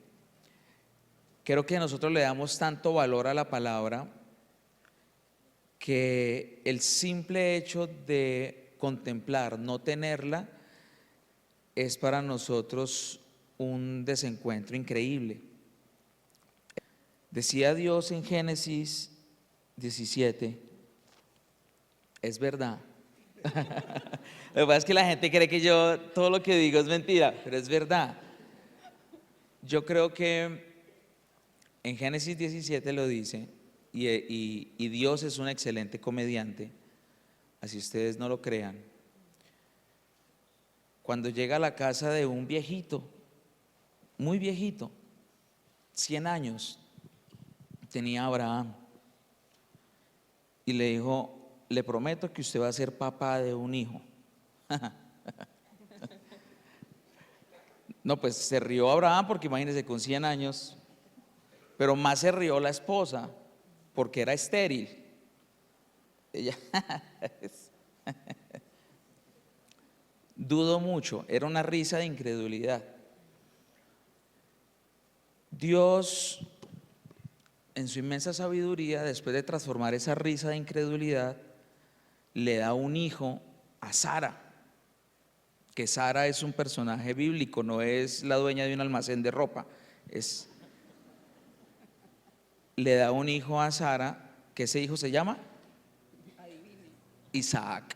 nosotros le damos tanto valor a la palabra que el simple hecho de contemplar, no tenerla, es para nosotros un desencuentro increíble. Decía Dios en Génesis 17, es verdad. Lo que pasa es que la gente cree que yo todo lo que digo es mentira, pero es verdad. Yo creo que en Génesis 17 lo dice, y Dios es un excelente comediante, así ustedes no lo crean. Cuando llega a la casa de un viejito, muy viejito, 100 años tenía Abraham, y le dijo: le prometo que usted va a ser papá de un hijo. No, pues se rió Abraham, porque imagínense, con 100 años, pero más se rió la esposa, porque era estéril. Ella dudo mucho, era una risa de incredulidad. Dios, en su inmensa sabiduría, después de transformar esa risa de incredulidad, le da un hijo a Sara, que Sara es un personaje bíblico, no es la dueña de un almacén de ropa, es le da un hijo a Sara, que ese hijo se llama Isaac.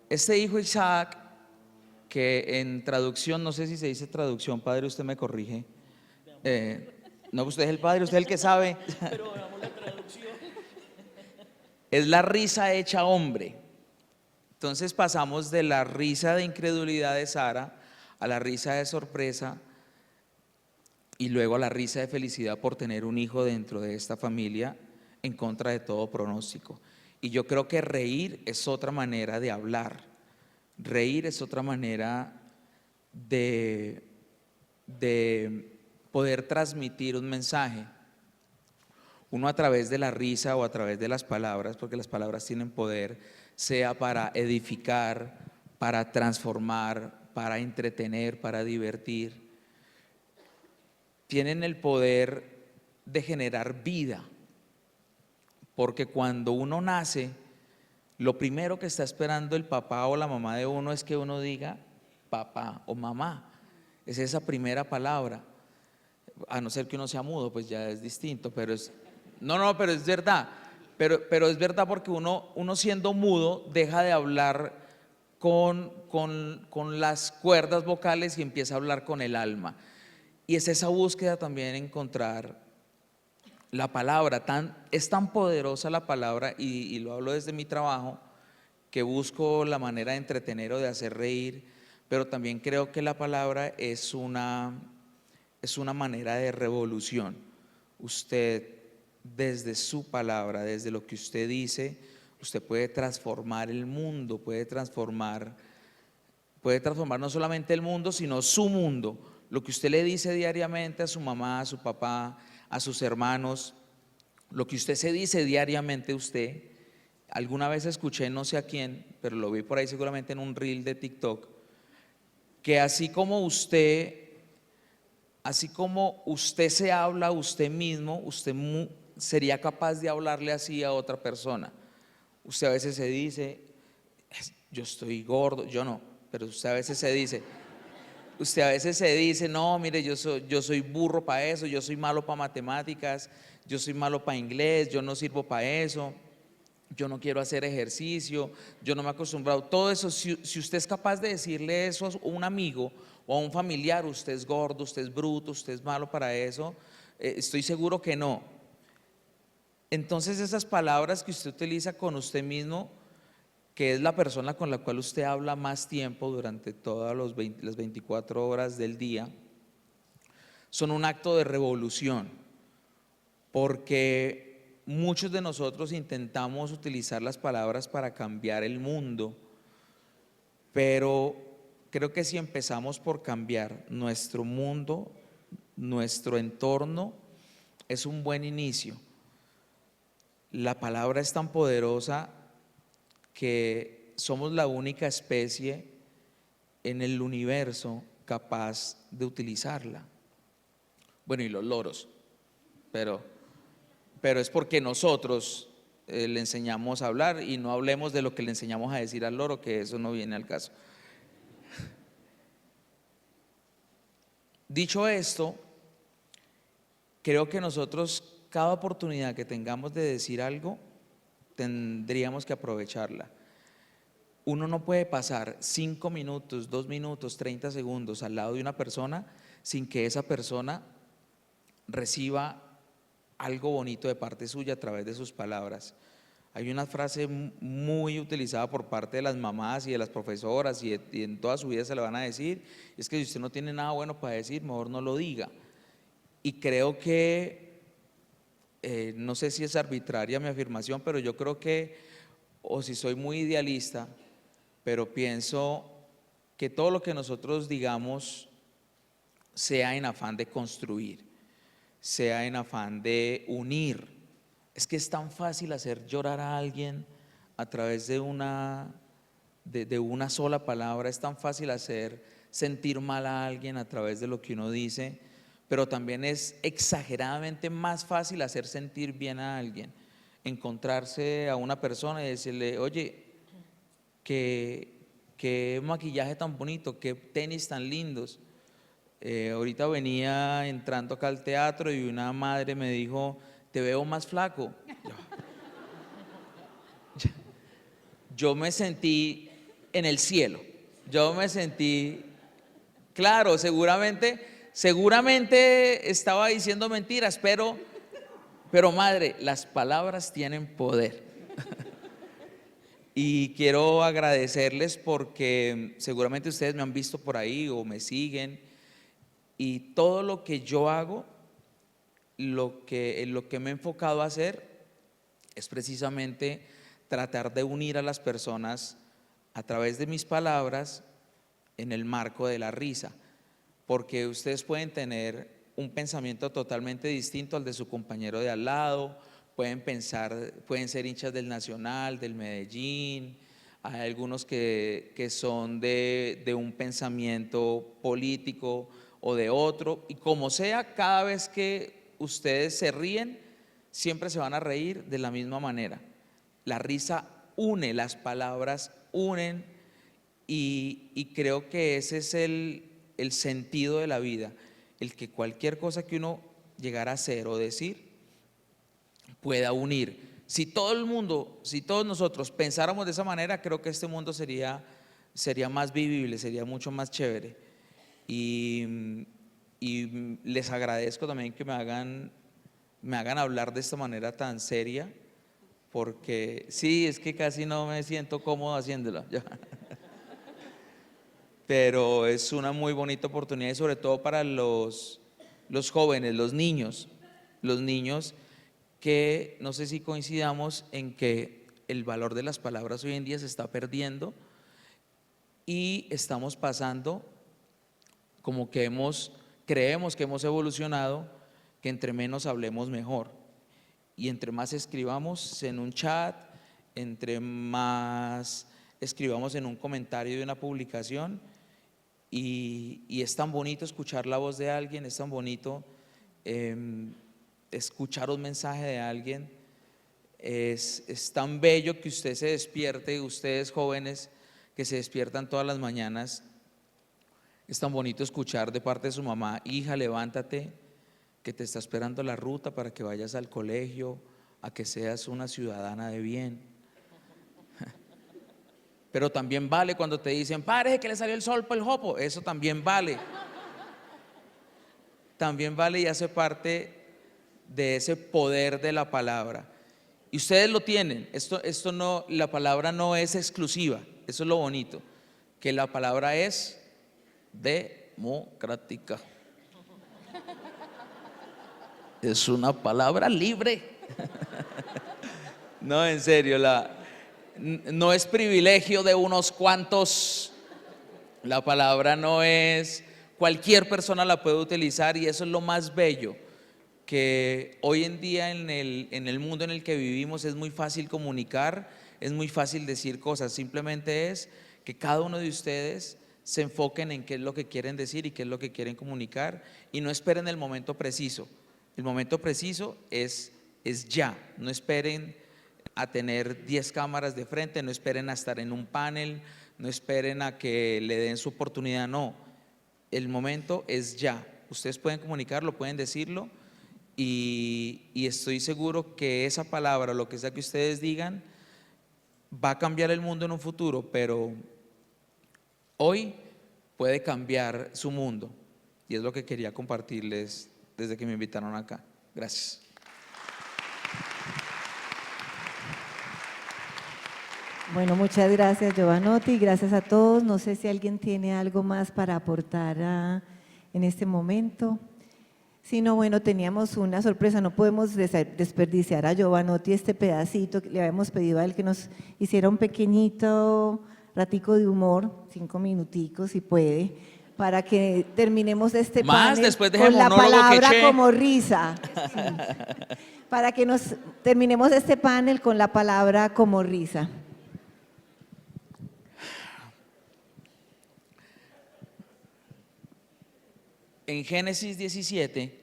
Este hijo Isaac, que en traducción, no sé si se dice traducción, padre, usted me corrige. No, usted es el padre, usted es el que sabe. Pero hagamos la traducción. Es la risa hecha hombre. Entonces pasamos de la risa de incredulidad de Sara a la risa de sorpresa y luego a la risa de felicidad por tener un hijo dentro de esta familia en contra de todo pronóstico. Y yo creo que reír es otra manera de hablar. Reír es otra manera de poder transmitir un mensaje. Uno a través de la risa o a través de las palabras, porque las palabras tienen poder, sea para edificar, para transformar, para entretener, para divertir, tienen el poder de generar vida. Porque cuando uno nace, lo primero que está esperando el papá o la mamá de uno es que uno diga papá o mamá. Es esa primera palabra. A no ser que uno sea mudo, pues ya es distinto, pero es… No, pero es verdad. Pero es verdad porque uno siendo mudo deja de hablar con las cuerdas vocales y empieza a hablar con el alma. Y es esa búsqueda también encontrar la palabra. Es tan poderosa la palabra, y lo hablo desde mi trabajo, que busco la manera de entretener o de hacer reír, pero también creo que la palabra es una manera de revolución. Usted, desde su palabra, desde lo que usted dice, usted puede transformar el mundo, puede transformar no solamente el mundo, sino su mundo. Lo que usted le dice diariamente a su mamá, a su papá, a sus hermanos, lo que usted se dice diariamente usted. Alguna vez escuché, no sé a quién, pero lo vi por ahí seguramente en un reel de TikTok, que así como usted se habla a usted mismo, usted sería capaz de hablarle así a otra persona. Usted a veces se dice, yo estoy gordo, yo no, pero usted a veces se dice, no, mire, yo soy burro para eso, yo soy malo para matemáticas, yo soy malo para inglés, yo no sirvo para eso, yo no quiero hacer ejercicio, yo no me he acostumbrado. Todo eso, si usted es capaz de decirle eso a un amigo o a un familiar, usted es gordo, usted es bruto, usted es malo para eso, estoy seguro que no. Entonces esas palabras que usted utiliza con usted mismo, que es la persona con la cual usted habla más tiempo durante todas las 24 horas del día, son un acto de revolución, porque muchos de nosotros intentamos utilizar las palabras para cambiar el mundo, pero creo que si empezamos por cambiar nuestro mundo, nuestro entorno, es un buen inicio. La palabra es tan poderosa que somos la única especie en el universo capaz de utilizarla. Bueno, y los loros, pero es porque nosotros le enseñamos a hablar, y no hablemos de lo que le enseñamos a decir al loro, que eso no viene al caso. Dicho esto, creo que nosotros, cada oportunidad que tengamos de decir algo, tendríamos que aprovecharla. Uno no puede pasar 5 minutos, 2 minutos, 30 segundos al lado de una persona sin que esa persona reciba algo bonito de parte suya a través de sus palabras. Hay una frase muy utilizada por parte de las mamás y de las profesoras, y en toda su vida se la van a decir, es que si usted no tiene nada bueno para decir, mejor no lo diga. Y creo que, no sé si es arbitraria mi afirmación, pero yo creo que, o si soy muy idealista, pero pienso que todo lo que nosotros digamos sea en afán de construir, sea en afán de unir. Es que es tan fácil hacer llorar a alguien a través de una sola palabra, es tan fácil hacer sentir mal a alguien a través de lo que uno dice, pero también es exageradamente más fácil hacer sentir bien a alguien. Encontrarse a una persona y decirle, oye, qué maquillaje tan bonito, qué tenis tan lindos. Ahorita venía entrando acá al teatro y una madre me dijo, te veo más flaco. Yo me sentí en el cielo. Yo me sentí, claro, seguramente estaba diciendo mentiras, pero madre, las palabras tienen poder. Y quiero agradecerles porque seguramente ustedes me han visto por ahí o me siguen, y todo lo que yo hago, lo que me he enfocado a hacer es precisamente tratar de unir a las personas a través de mis palabras en el marco de la risa, porque ustedes pueden tener un pensamiento totalmente distinto al de su compañero de al lado, pueden ser hinchas del Nacional, del Medellín, hay algunos que son de un pensamiento político o de otro, y como sea, cada vez que ustedes se ríen, siempre se van a reír de la misma manera. La risa une, las palabras unen, y creo que ese es el sentido de la vida, el que cualquier cosa que uno llegara a hacer o decir pueda unir. Si todo el mundo, si todos nosotros pensáramos de esa manera, creo que este mundo sería más vivible, sería mucho más chévere. Y les agradezco también que me hagan hablar de esta manera tan seria, porque sí, es que casi no me siento cómodo haciéndolo. Pero es una muy bonita oportunidad, y sobre todo para los jóvenes, los niños que no sé si coincidamos en que el valor de las palabras hoy en día se está perdiendo, y estamos pasando como que creemos que hemos evolucionado, que entre menos hablemos mejor, y entre más escribamos en un chat, entre más escribamos en un comentario de una publicación, y es tan bonito escuchar la voz de alguien, es tan bonito escuchar un mensaje de alguien, es tan bello que usted se despierte, ustedes jóvenes que se despiertan todas las mañanas, es tan bonito escuchar de parte de su mamá, hija, levántate, que te está esperando la ruta para que vayas al colegio, a que seas una ciudadana de bien. Pero también vale cuando te dicen, párese que le salió el sol por el jopo, eso también vale. También vale, y hace parte de ese poder de la palabra. Y ustedes lo tienen, esto no, la palabra no es exclusiva, eso es lo bonito, que la palabra es democrática. Es una palabra libre. No, en serio, no es privilegio de unos cuantos. La palabra no es, cualquier persona la puede utilizar, y eso es lo más bello, que hoy en día en el mundo en el que vivimos es muy fácil comunicar, es muy fácil decir cosas, simplemente es que cada uno de ustedes se enfoquen en qué es lo que quieren decir y qué es lo que quieren comunicar, y no esperen el momento preciso. El momento preciso es ya, no esperen a tener 10 cámaras de frente, no esperen a estar en un panel, no esperen a que le den su oportunidad, no, el momento es ya, ustedes pueden comunicarlo, pueden decirlo, y estoy seguro que esa palabra, lo que sea que ustedes digan, va a cambiar el mundo en un futuro, pero hoy puede cambiar su mundo, y es lo que quería compartirles desde que me invitaron acá. Gracias. Bueno, muchas gracias, Jovanotti, gracias a todos. No sé si alguien tiene algo más para aportar en este momento. Si no, bueno, teníamos una sorpresa, no podemos desperdiciar a Jovanotti este pedacito. Le habíamos pedido a él que nos hiciera un pequeñito ratico de humor, 5 minuticos si puede, para que terminemos este panel después de ese con la monólogo que palabra eché. como risa. Sí. Para que nos terminemos este panel con la palabra como risa. En Génesis 17,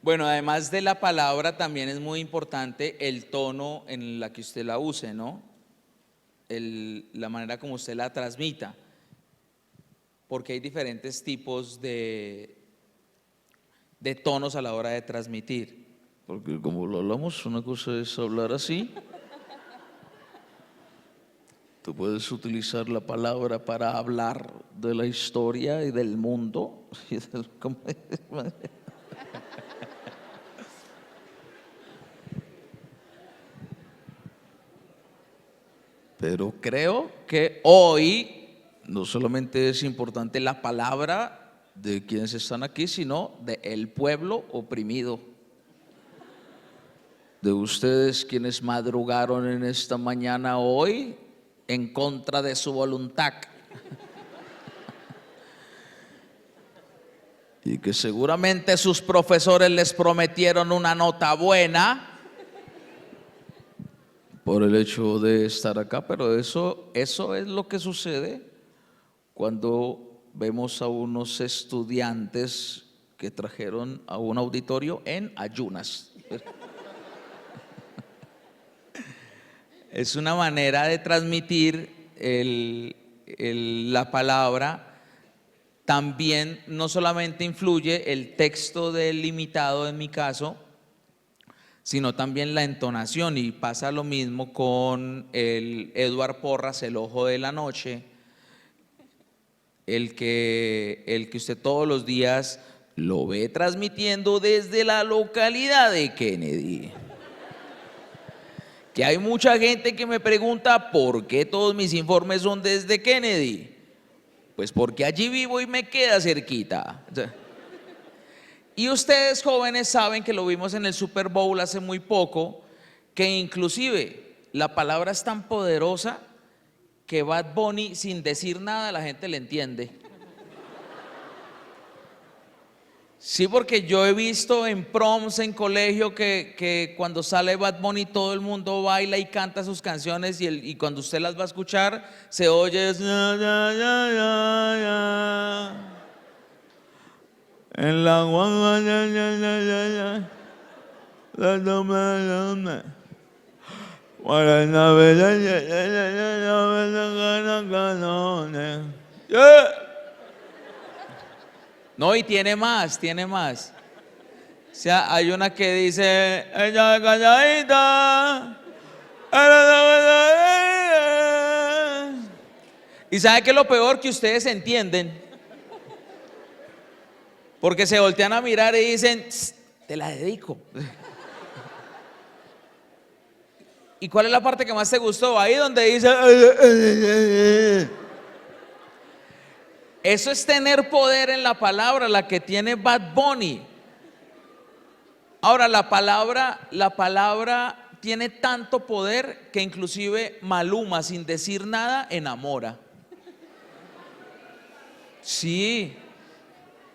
bueno, además de la palabra, también es muy importante el tono en la que usted la use, ¿no? la manera como usted la transmita, porque hay diferentes tipos de tonos a la hora de transmitir. Porque como lo hablamos, una cosa es hablar así. Tú puedes utilizar la palabra para hablar de la historia y del mundo. Pero creo que hoy no solamente es importante la palabra de quienes están aquí, sino del pueblo oprimido. De ustedes quienes madrugaron en esta mañana hoy en contra de su voluntad. Y que seguramente sus profesores les prometieron una nota buena por el hecho de estar acá, pero eso es lo que sucede cuando vemos a unos estudiantes que trajeron a un auditorio en ayunas. Es una manera de transmitir la palabra. También no solamente influye el texto del imitado en mi caso, sino también la entonación, y pasa lo mismo con el Eduard Porras, El Ojo de la Noche, el que usted todos los días lo ve transmitiendo desde la localidad de Kennedy. Que hay mucha gente que me pregunta por qué todos mis informes son desde Kennedy. Pues porque allí vivo y me queda cerquita. Y ustedes jóvenes saben que lo vimos en el Super Bowl hace muy poco, que inclusive la palabra es tan poderosa que Bad Bunny, sin decir nada, la gente le entiende. Sí, porque yo he visto en proms en colegio que cuando sale Bad Bunny todo el mundo baila y canta sus canciones, y cuando usted las va a escuchar se oye en la guagua no, y tiene más. O sea, hay una que dice, ella calladita. Y ¿sabe qué es lo peor? Que ustedes entienden. Porque se voltean a mirar y dicen, te la dedico. ¿Y cuál es la parte que más te gustó? Ahí donde dice... Eso es tener poder en la palabra, la que tiene Bad Bunny. Ahora, la palabra tiene tanto poder que inclusive Maluma, sin decir nada, enamora. Sí.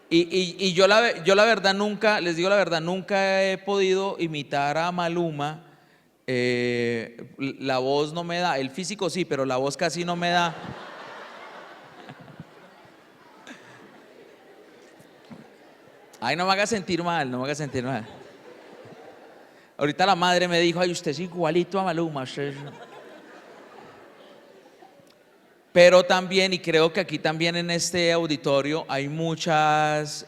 Y yo la verdad nunca, les digo la verdad, nunca he podido imitar a Maluma. La voz no me da, el físico sí, pero la voz casi no me da. Ay, no me haga sentir mal. Ahorita la madre me dijo, ay, usted es igualito a Maluma. Pero también, y creo que aquí también en este auditorio hay muchas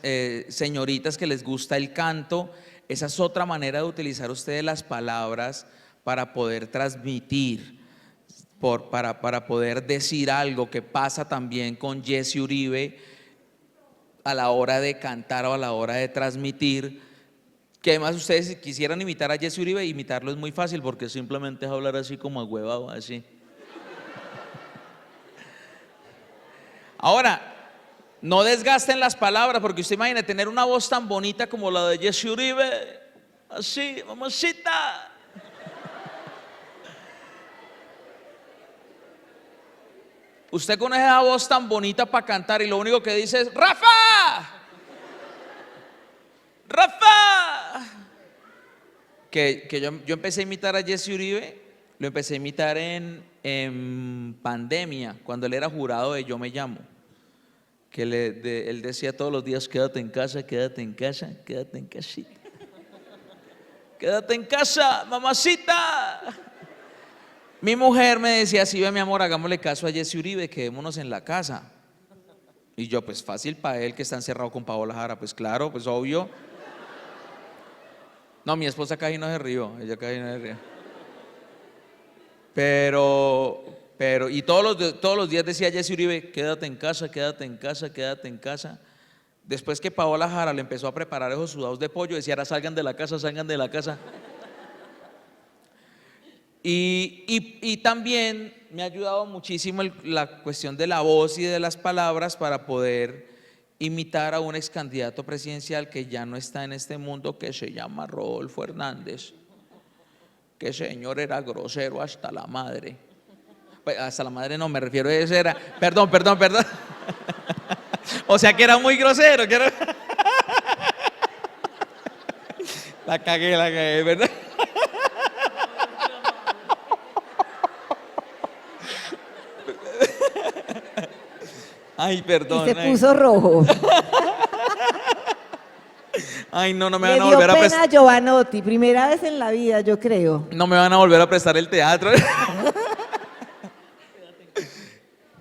señoritas que les gusta el canto. Esa es otra manera de utilizar ustedes las palabras para poder transmitir, para poder decir algo, que pasa también con Jesse Uribe a la hora de cantar o a la hora de transmitir. Que además ustedes, si quisieran imitar a Jesse Uribe, imitarlo es muy fácil, porque simplemente es hablar así como agüevado, así. Ahora, no desgasten las palabras, porque usted imagina tener una voz tan bonita como la de Jesse Uribe, así, mamacita. Usted con esa voz tan bonita para cantar y lo único que dice es ¡Rafa! ¡Rafa! Que yo empecé a imitar a Jesse Uribe, lo empecé a imitar en pandemia, cuando él era jurado de Yo Me Llamo. Que él decía todos los días, quédate en casa, quédate en casa, quédate en casita. Quédate en casa, mamacita. Mi mujer me decía, sí, ve mi amor, hagámosle caso a Jesse Uribe, quedémonos en la casa. Y yo, pues fácil para él que está encerrado con Paola Jara, pues claro, pues obvio. No, mi esposa casi no se rió, ella casi no se rió. Pero, y todos los días decía Jesse Uribe, quédate en casa, quédate en casa, quédate en casa. Después que Paola Jara le empezó a preparar esos sudados de pollo, decía, ahora salgan de la casa, salgan de la casa. Y también me ha ayudado muchísimo la cuestión de la voz y de las palabras para poder imitar a un ex candidato presidencial que ya no está en este mundo, que se llama Rodolfo Hernández, que ese señor era grosero hasta la madre. Pues, hasta la madre no, me refiero a ese era, perdón. O sea que era muy grosero, que era... La cagué, ¿verdad? Ay, perdón. Y se puso rojo. Ay, no me Le van a dio volver a pena prestar. a Giovanotti, primera vez en la vida, yo creo. No me van a volver a prestar el teatro.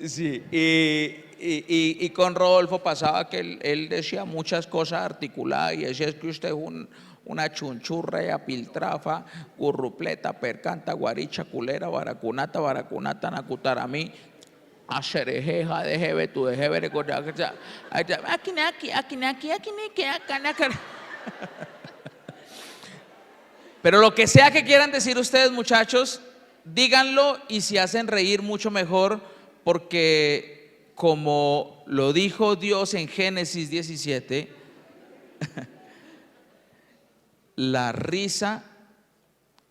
Sí, y con Rodolfo pasaba que él decía muchas cosas articuladas y decía, es que usted es una chunchurra, piltrafa, gurrupleta, percanta, guaricha, culera, baracunata, nacutaramí, acerejeja, dejebe, tu dejebe, pero lo que sea que quieran decir ustedes, muchachos, díganlo, y si hacen reír mucho mejor, porque como lo dijo Dios en Génesis 17, la risa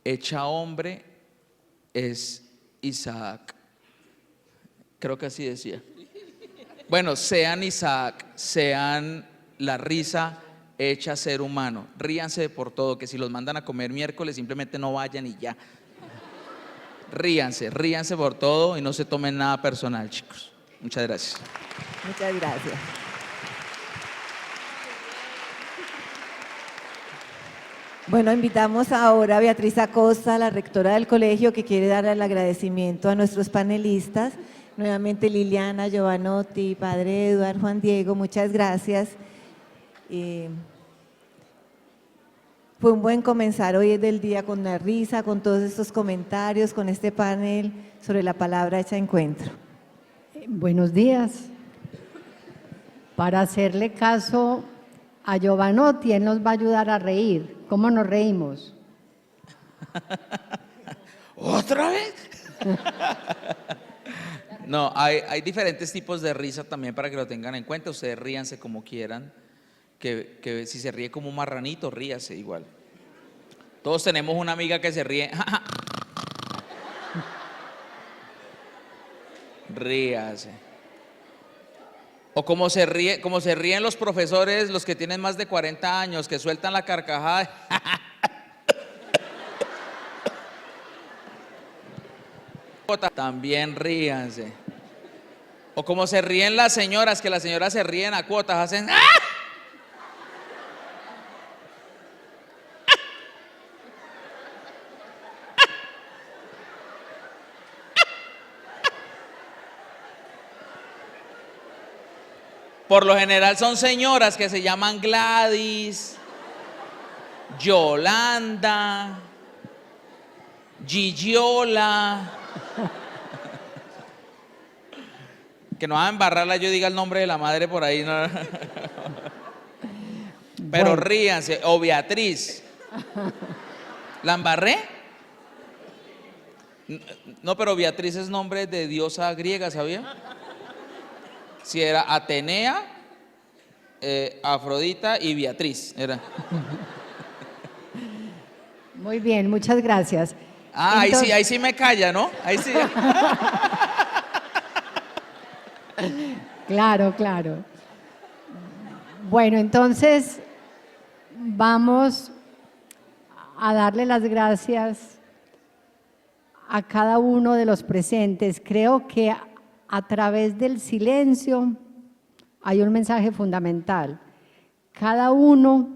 hecha hombre es Isaac. Creo que así decía. Bueno, sean Isaac, sean la risa hecha ser humano. Ríanse por todo, que si los mandan a comer miércoles simplemente no vayan y ya. Ríanse por todo y no se tomen nada personal, chicos. Muchas gracias. Muchas gracias. Bueno, invitamos ahora a Beatriz Acosta, la rectora del colegio, que quiere dar el agradecimiento a nuestros panelistas. Nuevamente Liliana, Giovanotti, Padre Eduardo, Juan Diego, muchas gracias. Fue un buen comenzar hoy del día con una risa, con todos estos comentarios, con este panel sobre la palabra hecha encuentro. Buenos días. Para hacerle caso a Giovanotti, él nos va a ayudar a reír. ¿Cómo nos reímos? ¿Otra vez? No, hay diferentes tipos de risa también para que lo tengan en cuenta. Ustedes ríanse como quieran. Que si se ríe como un marranito, ríase igual. Todos tenemos una amiga que se ríe. Ríase. O como se ríen los profesores, los que tienen más de 40 años, que sueltan la carcajada. También ríanse. O como se ríen las señoras, que las señoras se ríen a cuotas, hacen ¡ah! Por lo general son señoras que se llaman Gladys, Yolanda, Gigiola. Que no va a embarrarla, yo diga el nombre de la madre por ahí. No. Pero Bueno. ríanse. O Beatriz. ¿La embarré? No, pero Beatriz es nombre de diosa griega, ¿sabía? Si era Atenea, Afrodita y Beatriz. Era. Muy bien, muchas gracias. Ah, Entonces, ahí sí me calla, ¿no? Ahí sí. Claro, claro. Bueno, entonces vamos a darle las gracias a cada uno de los presentes. Creo que a través del silencio hay un mensaje fundamental. Cada uno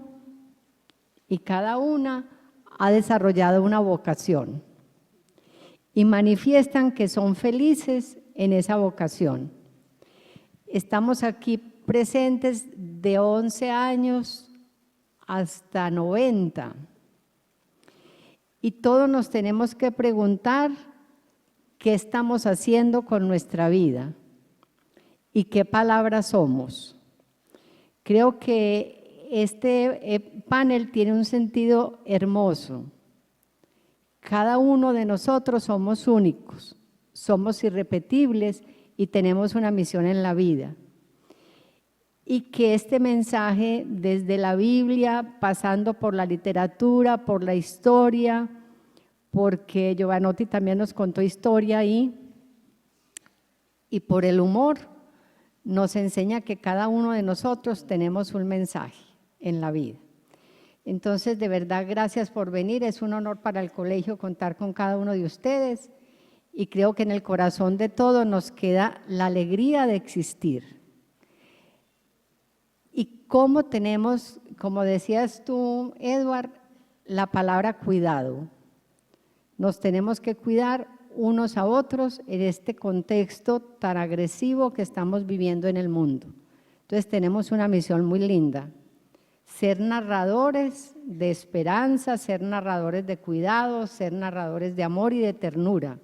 y cada una ha desarrollado una vocación. y manifiestan que son felices en esa vocación. Estamos aquí presentes de 11 años hasta 90 y todos nos tenemos que preguntar qué estamos haciendo con nuestra vida y qué palabras somos. Creo que este panel tiene un sentido hermoso. Cada uno de nosotros somos únicos, somos irrepetibles y tenemos una misión en la vida. Y que este mensaje, desde la Biblia, pasando por la literatura, por la historia, porque Giovanotti también nos contó historia ahí, y por el humor, nos enseña que cada uno de nosotros tenemos un mensaje en la vida. Entonces, de verdad, gracias por venir. Es un honor para el colegio contar con cada uno de ustedes y creo que en el corazón de todos nos queda la alegría de existir. Y cómo tenemos, como decías tú, Edward, la palabra cuidado. Nos tenemos que cuidar unos a otros en este contexto tan agresivo que estamos viviendo en el mundo. Entonces tenemos una misión muy linda. Ser narradores de esperanza, ser narradores de cuidado, ser narradores de amor y de ternura.